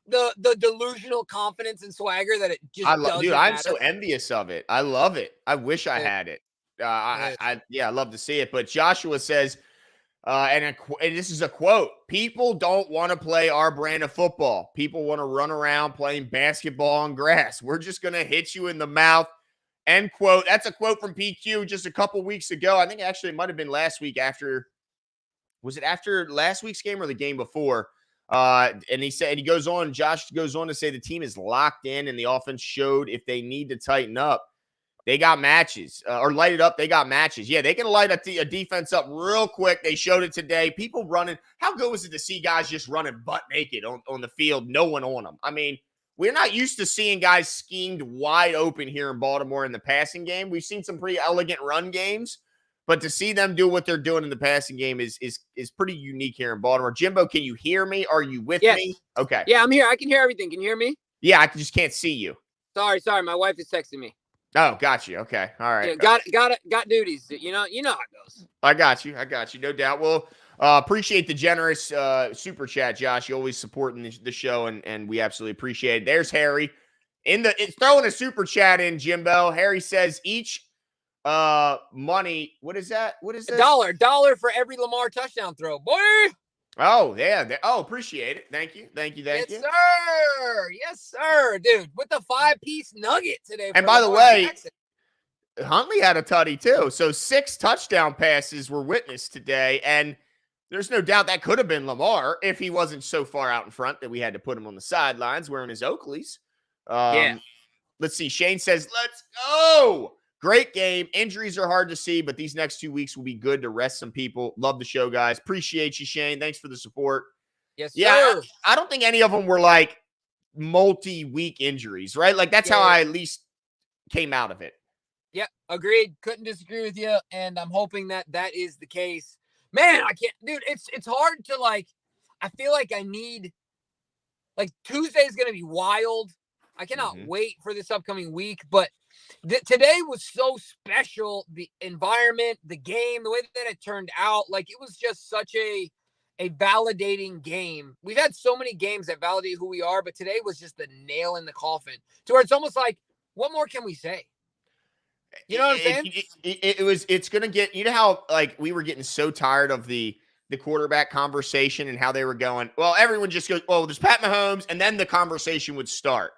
the delusional confidence and swagger that it just doesn't I'm matter. so envious of it. I love it. I wish I had it. I love to see it. But Joshua says, and this is a quote: people don't want to play our brand of football. People want to run around playing basketball on grass. We're just going to hit you in the mouth. End quote. That's a quote from PQ just a couple weeks ago. I think actually it might have been last week after. Was it after last week's game or the game before? And he said, Josh goes on to say the team is locked in and the offense showed if they need to tighten up, they got matches or light it up. They got matches. Yeah, they can light a defense up real quick. They showed it today. People running. How good was it to see guys just running butt naked on the field? No one on them. I mean, we're not used to seeing guys schemed wide open here in Baltimore in the passing game. We've seen some pretty elegant run games. But to see them do what they're doing in the passing game is pretty unique here in Baltimore. Jimbo, can you hear me? Are you with me? Okay. Yeah, I'm here. I can hear everything. Can you hear me? Yeah, I just can't see you. Sorry. My wife is texting me. Oh, got you. Okay. All right. Yeah, got duties. You know how it goes. I got you. No doubt. Well, appreciate the generous super chat, Josh. You always supporting the show, and we absolutely appreciate it. There's Harry. It's throwing a super chat in, Jimbo. Harry says each money. What is that? What is this? $1 for every Lamar touchdown throw, boy. Oh, yeah. Appreciate it. Thank you. Yes, sir. Yes, sir. Dude, with the 5-piece nugget today. And by the way, Huntley had a tutty too. So 6 touchdown passes were witnessed today. And there's no doubt that could have been Lamar if he wasn't so far out in front that we had to put him on the sidelines wearing his Oakleys. Let's see. Shane says, let's go. Great game. Injuries are hard to see, but these next 2 weeks will be good to rest some people. Love the show, guys. Appreciate you, Shane. Thanks for the support. Yes, sir. Yeah, I don't think any of them were like multi-week injuries, right? Like that's how I at least came out of it. Yep, agreed. Couldn't disagree with you, and I'm hoping that is the case. Man, I can't, dude. It's hard to like. I feel like I need. Like Tuesday's gonna be wild. I cannot wait for this upcoming week, but. Today was so special. The environment, the game, the way that it turned out, like it was just such a a validating game. We've had so many games that validate who we are, but today was just the nail in the coffin to where it's almost like, what more can we say? You know what I'm saying? It's going to get, you know how like we were getting so tired of the quarterback conversation and how they were going, well, everyone just goes, well, there's Pat Mahomes, and then the conversation would start.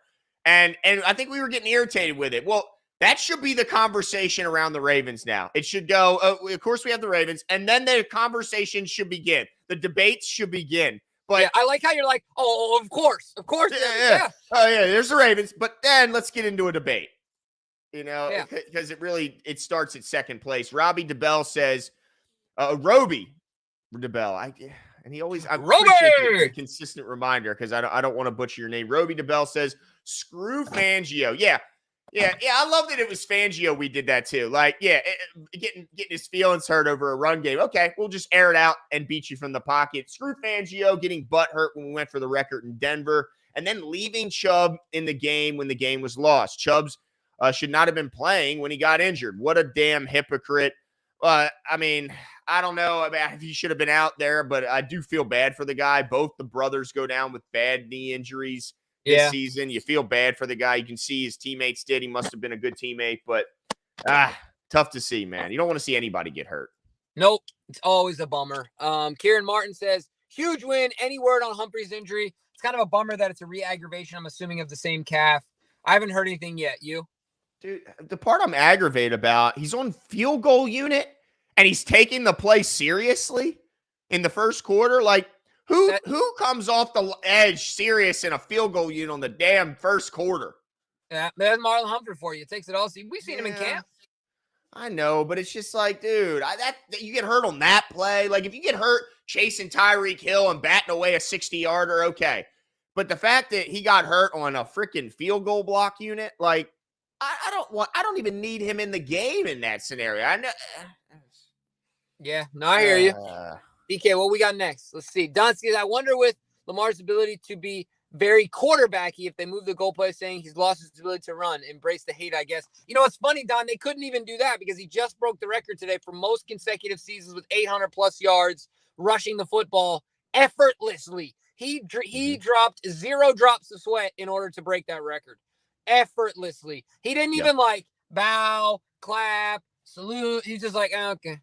And I think we were getting irritated with it. Well, that should be the conversation around the Ravens now. It should go, of course we have the Ravens, and then the conversation should begin. The debates should begin. But yeah, I like how you're like, oh, of course. Yeah. Oh, yeah, there's the Ravens, but then let's get into a debate. You know, because it starts at second place. Robbie DeBell says, Roby DeBell. And he always, I appreciate the consistent reminder because I don't want to butcher your name. Roby DeBell says, screw Fangio. Yeah. I love that it was Fangio. We did that too. Like, getting his feelings hurt over a run game. Okay, we'll just air it out and beat you from the pocket. Screw Fangio getting butt hurt when we went for the record in Denver, and then leaving Chubb in the game when the game was lost. Chubb's should not have been playing when he got injured. What a damn hypocrite. I mean, I don't know if he should have been out there, but I do feel bad for the guy. Both the brothers go down with bad knee injuries this season. You feel bad for the guy. You can see his teammates did. He must have been a good teammate, but tough to see, man. You don't want to see anybody get hurt. Nope. It's always a bummer. Kieran Martin says, huge win. Any word on Humphrey's injury? It's kind of a bummer that it's a re-aggravation, I'm assuming, of the same calf. I haven't heard anything yet. You? Dude, the part I'm aggravated about, he's on field goal unit and he's taking the play seriously in the first quarter. Like, who comes off the edge serious in a field goal unit on the damn first quarter? Yeah, there's Marlon Humphrey for you. Takes it all. We've seen him in camp. I know, but it's just like, dude, you get hurt on that play. Like, if you get hurt chasing Tyreek Hill and batting away a 60-yarder, okay. But the fact that he got hurt on a freaking field goal block unit, like, I don't even need him in the game in that scenario. I know. Yeah, no, I hear you. BK, what we got next? Let's see. Donsky, I wonder with Lamar's ability to be very quarterbacky if they move the goalpost, saying he's lost his ability to run. Embrace the hate, I guess. You know, it's funny, Don. They couldn't even do that because he just broke the record today for most consecutive seasons with 800-plus yards rushing the football effortlessly. He dropped 0 drops of sweat in order to break that record. Effortlessly. He didn't even bow, clap, salute. He's just like, okay.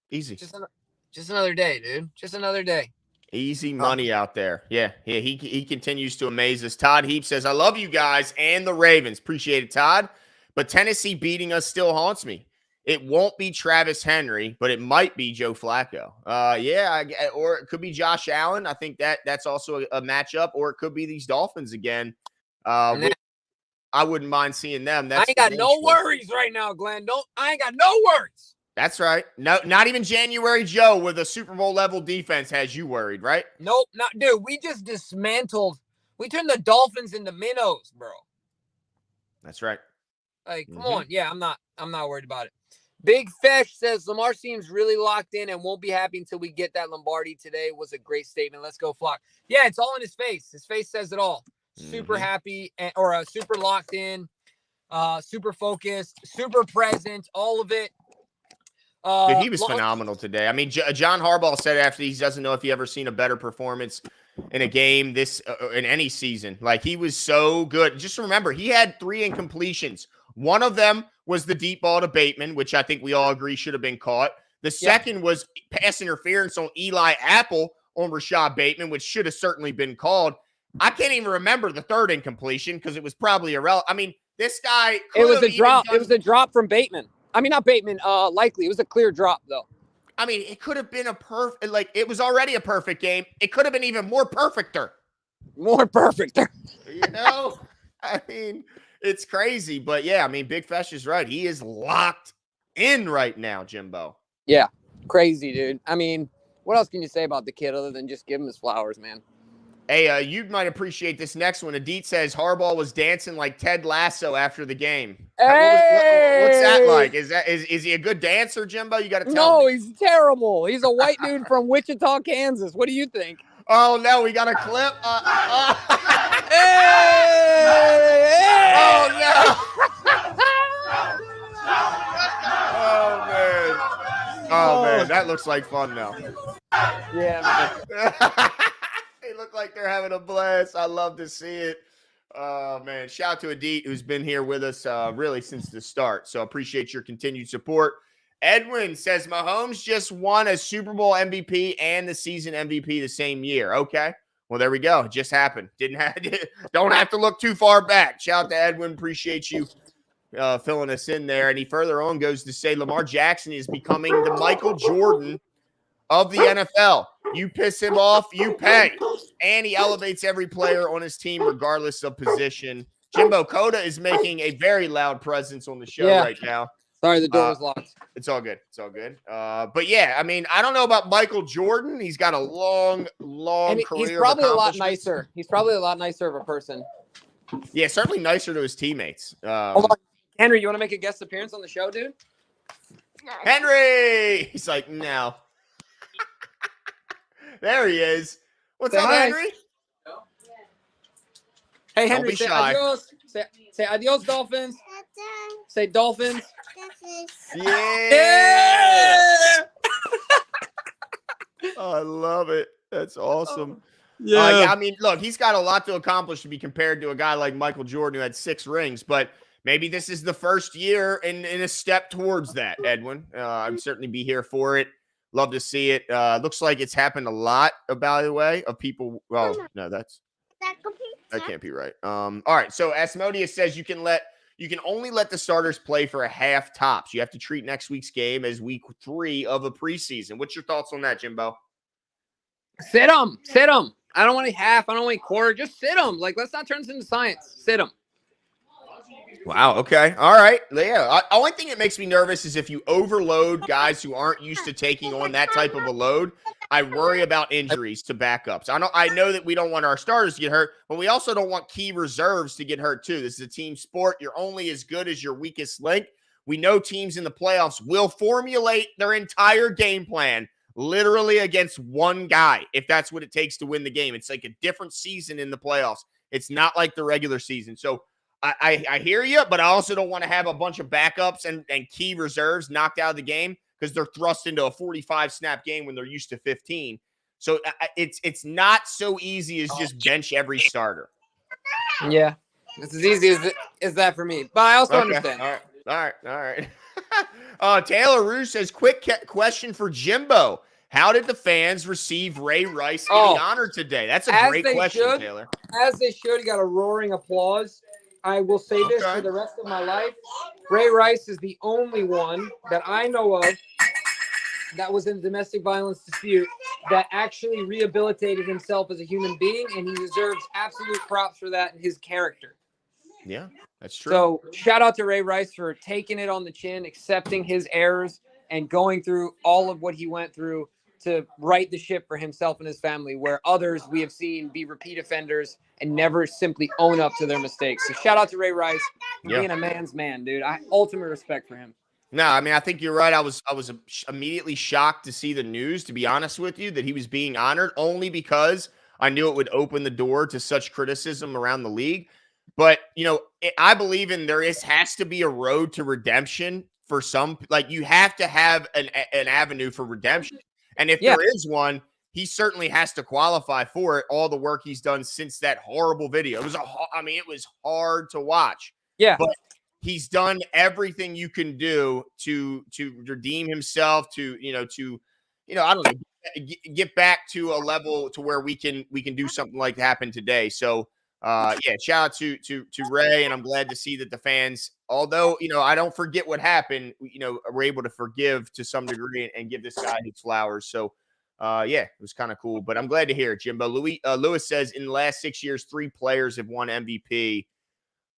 Easy. Just another day, dude. Just another day. Easy money out there. Yeah. He continues to amaze us. Todd Heap says, I love you guys and the Ravens. Appreciate it, Todd. But Tennessee beating us still haunts me. It won't be Travis Henry, but it might be Joe Flacco. Or it could be Josh Allen. I think that's also a matchup. Or it could be these Dolphins again. I wouldn't mind seeing them. I ain't got no worries right now, Glenn. I ain't got no worries. That's right. No, not even January Joe with a Super Bowl level defense has you worried, right? Nope, dude. We just dismantled. We turned the Dolphins into minnows, bro. That's right. Like, come on. Yeah, I'm not worried about it. Big Fesh says Lamar seems really locked in and won't be happy until we get that Lombardi. Today was a great statement. Let's go, Flock. Yeah, it's all in his face. His face says it all. Super happy or super locked in, super focused, super present, all of it. Dude, he was phenomenal today. I mean, John Harbaugh said after he doesn't know if he ever seen a better performance in a game in any season. Like, he was so good. Just remember, he had 3 incompletions. One of them was the deep ball to Bateman, which I think we all agree should have been caught. The second was pass interference on Eli Apple on Rashad Bateman, which should have certainly been called. I can't even remember the third incompletion because it was probably irrelevant. I mean, this guy. It was a drop. It was a drop from Bateman. I mean, not Bateman. Likely, it was a clear drop though. I mean, it could have been a perfect. Like, it was already a perfect game. It could have been even more perfecter. More perfecter. You know, I mean, it's crazy, but yeah, I mean, Big Fesh is right. He is locked in right now, Jimbo. Yeah, crazy, dude. I mean, what else can you say about the kid other than just give him his flowers, man? Hey, you might appreciate this next one. Adit says Harbaugh was dancing like Ted Lasso after the game. Hey! What's that like? Is he a good dancer, Jimbo? You got to tell me. No, he's terrible. He's a white dude from Wichita, Kansas. What do you think? Oh, no, we got a clip. Hey! Oh, no. Oh, man. Oh, man. That looks like fun now. Yeah, man. They look like they're having a blast. I love to see it. Oh, man. Shout out to Adit, who's been here with us really since the start. So appreciate your continued support. Edwin says Mahomes just won a Super Bowl MVP and the season MVP the same year. Okay. Well, there we go. It just happened. Don't have to look too far back. Shout out to Edwin. Appreciate you filling us in there. And he further on goes to say Lamar Jackson is becoming the Michael Jordan of the NFL. You piss him off, you pay. And he elevates every player on his team regardless of position. Jimbo Cota is making a very loud presence on the show right now. Sorry, the door was locked. It's all good. It's all good. But yeah, I mean, I don't know about Michael Jordan. He's got a long career. He's probably a lot nicer. He's probably a lot nicer of a person. Yeah, certainly nicer to his teammates. Hold on. Henry, you want to make a guest appearance on the show, dude? Henry! He's like, no. There he is. What's up, hi. Henry? Hey, Don't Henry, be say shy. adios. Say adios, Dolphins. Say Dolphins. Yeah! Oh, I love it. That's awesome. Yeah. I mean, look, he's got a lot to accomplish to be compared to a guy like Michael Jordan who had 6 rings, but maybe this is the first year in a step towards that, Edwin. I'd certainly be here for it. Love to see it. Looks like it's happened a lot, by the way, of people. Well, no, that can't be right. All right. So Asmodeus says you can only let the starters play for a half tops. You have to treat next week's game as week 3 of a preseason. What's your thoughts on that, Jimbo? Sit them. Sit them. I don't want a half. I don't want a quarter. Just sit them. Like, let's not turn this into science. Sit them. Wow. Okay. All right. Yeah. Only thing that makes me nervous is if you overload guys who aren't used to taking on that type of a load. I worry about injuries to backups. I know that we don't want our starters to get hurt, but we also don't want key reserves to get hurt too. This is a team sport. You're only as good as your weakest link. We know teams in the playoffs will formulate their entire game plan literally against one guy if that's what it takes to win the game. It's like a different season in the playoffs. It's not like the regular season. So I hear you, but I also don't want to have a bunch of backups and key reserves knocked out of the game because they're thrust into a 45-snap game when they're used to 15. So it's not so easy as just bench every starter. Yeah, it's as easy as that for me. But I also understand. All right. Taylor Rue says, quick question for Jimbo. How did the fans receive Ray Rice getting honored today? That's a great question, Taylor. As they should. He got a roaring applause. I will say this for the rest of my life. Ray Rice is the only one that I know of that was in a domestic violence dispute that actually rehabilitated himself as a human being, and he deserves absolute props for that and his character. Yeah, that's true. So shout out to Ray Rice for taking it on the chin, accepting his errors, and going through all of what he went through to right the ship for himself and his family, where others we have seen be repeat offenders and never simply own up to their mistakes. So shout out to Ray Rice for being a man's man, dude. Ultimate respect for him. No, I mean, I think you're right. I was immediately shocked to see the news, to be honest with you, that he was being honored, only because I knew it would open the door to such criticism around the league. But, I believe has to be a road to redemption for some. Like, you have to have an avenue for redemption. And if there is one, he certainly has to qualify for it. All the work he's done since that horrible video. It was hard to watch. Yeah. But he's done everything you can do to redeem himself, to I don't know, get back to a level to where we can do something like happened today. So shout out to Ray, and I'm glad to see that the fans, although I don't forget what happened, were able to forgive to some degree and give this guy his flowers. So it was kind of cool, but I'm glad to hear it, Jimbo. Lewis says in the last 6 years, 3 players have won MVP.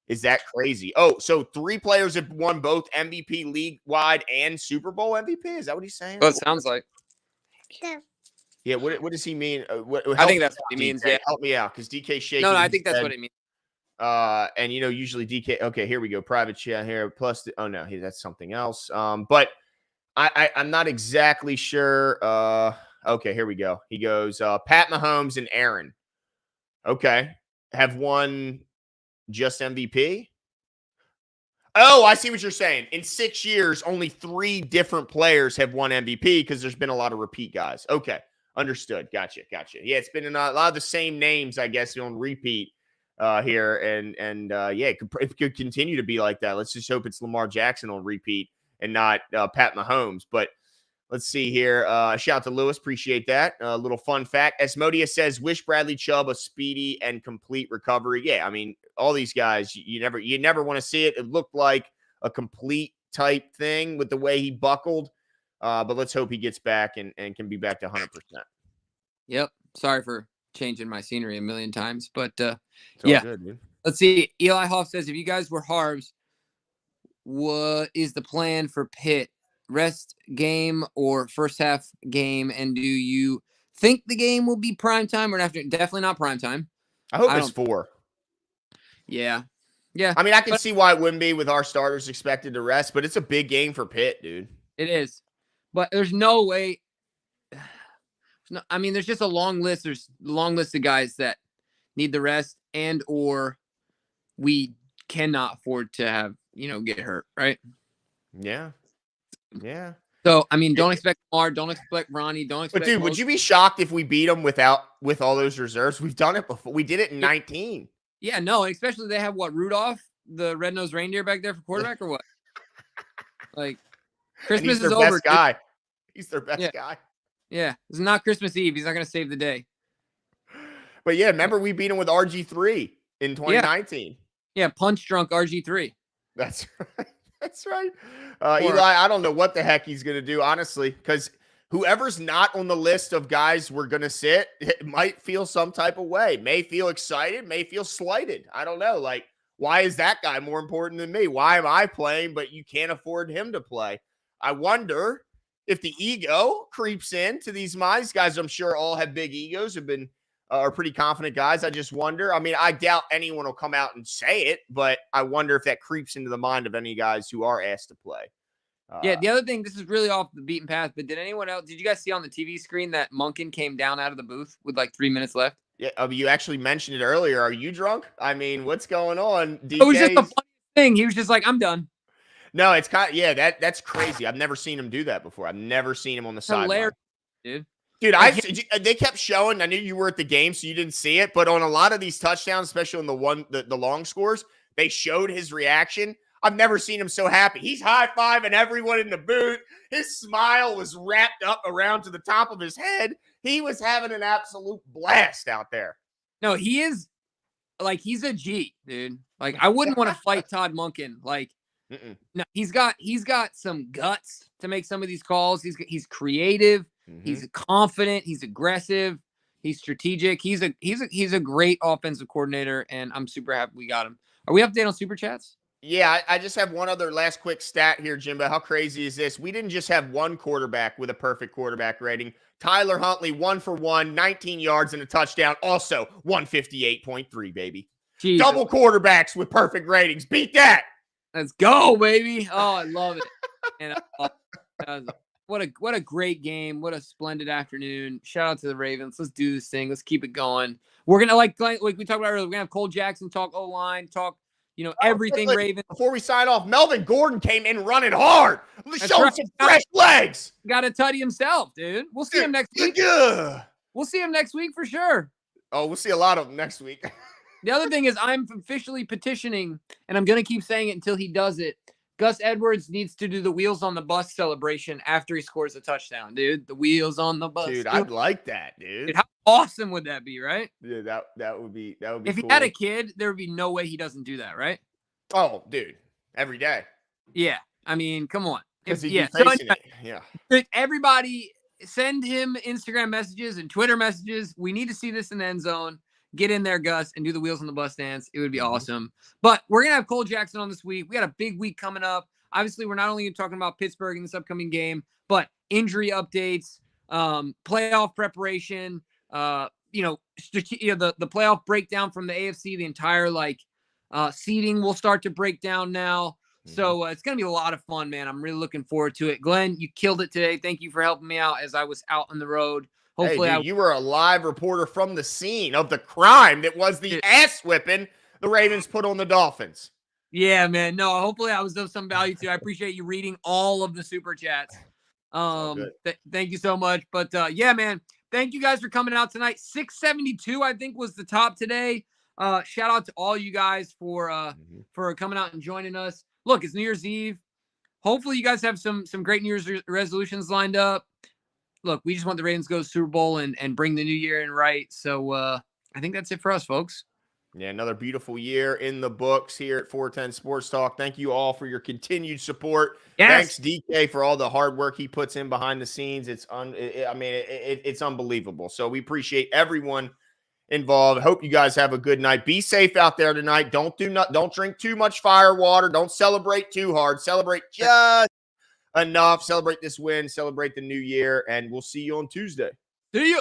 Is that crazy? Oh, so 3 players have won both MVP league-wide and Super Bowl MVP? Is that what he's saying? Well, it sounds like. Yeah, what does he mean? I think that's what he means. Yeah, help me out, because DK shaking. No, I think that's what it means. And usually DK. Okay, here we go. Private chat here. Plus, that's something else. But I'm not exactly sure. Okay, here we go. He goes, Pat Mahomes and Aaron. Okay, have won just MVP. Oh, I see what you're saying. In 6 years, only 3 different players have won MVP because there's been a lot of repeat guys. Okay. Understood. Gotcha. Yeah, it's been a lot of the same names, I guess, on repeat here, and yeah, it could continue to be like that. Let's just hope it's Lamar Jackson on repeat and not Pat Mahomes. But let's see here. Shout out to Lewis. Appreciate that. A little fun fact. Asmodia says, wish Bradley Chubb a speedy and complete recovery. Yeah, I mean, all these guys, you never want to see it. It looked like a complete type thing with the way he buckled. But let's hope he gets back and can be back to 100%. Yep. Sorry for changing my scenery a million times. But yeah. Good, dude. Let's see. Eli Hoff says, if you guys were Harbs, what is the plan for Pitt? Rest game or first half game? And do you think the game will be prime time or after? Definitely not prime time. I hope it's 4. Yeah. I mean, I can see why it wouldn't be with our starters expected to rest, but it's a big game for Pitt, dude. It is. But there's no way. No, I mean, there's just a long list. There's a long list of guys that need the rest and or we cannot afford to have, get hurt, right? Yeah. So, I mean, don't expect Lamar, don't expect Ronnie, don't expect. But dude, would you be shocked if we beat them with all those reserves? We've done it before. We did it in 19. Yeah, no, especially they have Rudolph, the red-nosed reindeer back there for quarterback or what? Like, Christmas is over. Best guy. He's their best guy. Yeah, it's not Christmas Eve. He's not going to save the day. But yeah, remember we beat him with RG3 in 2019. Yeah, punch drunk RG3. That's right. That's right. Eli, I don't know what the heck he's going to do, honestly, because whoever's not on the list of guys we're going to sit, it might feel some type of way. May feel excited, may feel slighted. I don't know. Like, why is that guy more important than me? Why am I playing, but you can't afford him to play? I wonder if the ego creeps in to these minds. Guys, I'm sure all have big egos, are pretty confident guys. I just wonder. I mean, I doubt anyone will come out and say it, but I wonder if that creeps into the mind of any guys who are asked to play. Yeah, the other thing, this is really off the beaten path, but did you guys see on the TV screen that Monken came down out of the booth with like 3 minutes left? Yeah, you actually mentioned it earlier. Are you drunk? I mean, what's going on? It was just a funny thing. He was just like, I'm done. No, it's that's crazy. I've never seen him do that before. I've never seen him on the sideline. Dude, they kept showing. I knew you were at the game, so you didn't see it. But on a lot of these touchdowns, especially on the long scores, they showed his reaction. I've never seen him so happy. He's high-fiving everyone in the booth. His smile was wrapped up around to the top of his head. He was having an absolute blast out there. No, he is like, he's a G, dude. Like, I wouldn't want to fight Todd Monken. Like, no, he's got some guts to make some of these calls. He's creative. Mm-hmm. He's confident. He's aggressive. He's strategic. He's a great offensive coordinator, and I'm super happy we got him. Are we updated on Super Chats? Yeah, I just have one other last quick stat here, Jimbo. How crazy is this? We didn't just have one quarterback with a perfect quarterback rating. Tyler Huntley, 1 for 1, 19 yards and a touchdown. Also 158.3, baby. Jesus. Double quarterbacks with perfect ratings. Beat that. Let's go, baby. Oh, I love it. And what a great game. What a splendid afternoon. Shout out to the Ravens. Let's do this thing. Let's keep it going. We're going to, like we talked about earlier, we're going to have Cole Jackson talk O-line, talk everything Ravens. Before we sign off, Melvin Gordon came in running hard. Show him some fresh legs. Got to tutty himself, dude. We'll see him next week. Yeah. We'll see him next week for sure. Oh, we'll see a lot of them next week. The other thing is I'm officially petitioning, and I'm going to keep saying it until he does it. Gus Edwards needs to do the wheels on the bus celebration after he scores a touchdown, dude. The wheels on the bus. Dude, I'd like that, dude. How awesome would that be, right? Yeah, that would be if cool. He had a kid, there would be no way he doesn't do that, right? Oh, dude. Every day. Yeah. I mean, come on. Yeah. Everybody send him Instagram messages and Twitter messages. We need to see this in the end zone. Get in there, Gus, and do the wheels on the bus dance. It would be awesome. But we're going to have Cole Jackson on this week. We got a big week coming up. Obviously, we're not only talking about Pittsburgh in this upcoming game, but injury updates, playoff preparation, the playoff breakdown from the AFC, the entire seeding will start to break down now. So it's going to be a lot of fun, man. I'm really looking forward to it. Glenn, you killed it today. Thank you for helping me out as I was out on the road. Hopefully, you were a live reporter from the scene of the crime that was the ass whipping the Ravens put on the Dolphins. Yeah, man. No, hopefully I was of some value too. I appreciate you reading all of the super chats. Thank you so much. But yeah, man, Thank you guys for coming out tonight. 672, I think, was the top today. Shout out to all you guys for coming out and joining us. Look, it's New Year's Eve. Hopefully, you guys have some great New Year's resolutions lined up. Look, we just want the Ravens to go to Super Bowl and bring the new year in right. So I think that's it for us, folks. Yeah, another beautiful year in the books here at 410 Sports Talk. Thank you all for your continued support. Yes. Thanks, DK, for all the hard work he puts in behind the scenes. It's it's unbelievable. So we appreciate everyone involved. Hope you guys have a good night. Be safe out there tonight. Don't drink too much fire water. Don't celebrate too hard. Celebrate just enough. Celebrate this win. Celebrate the new year, and we'll see you on Tuesday. See you.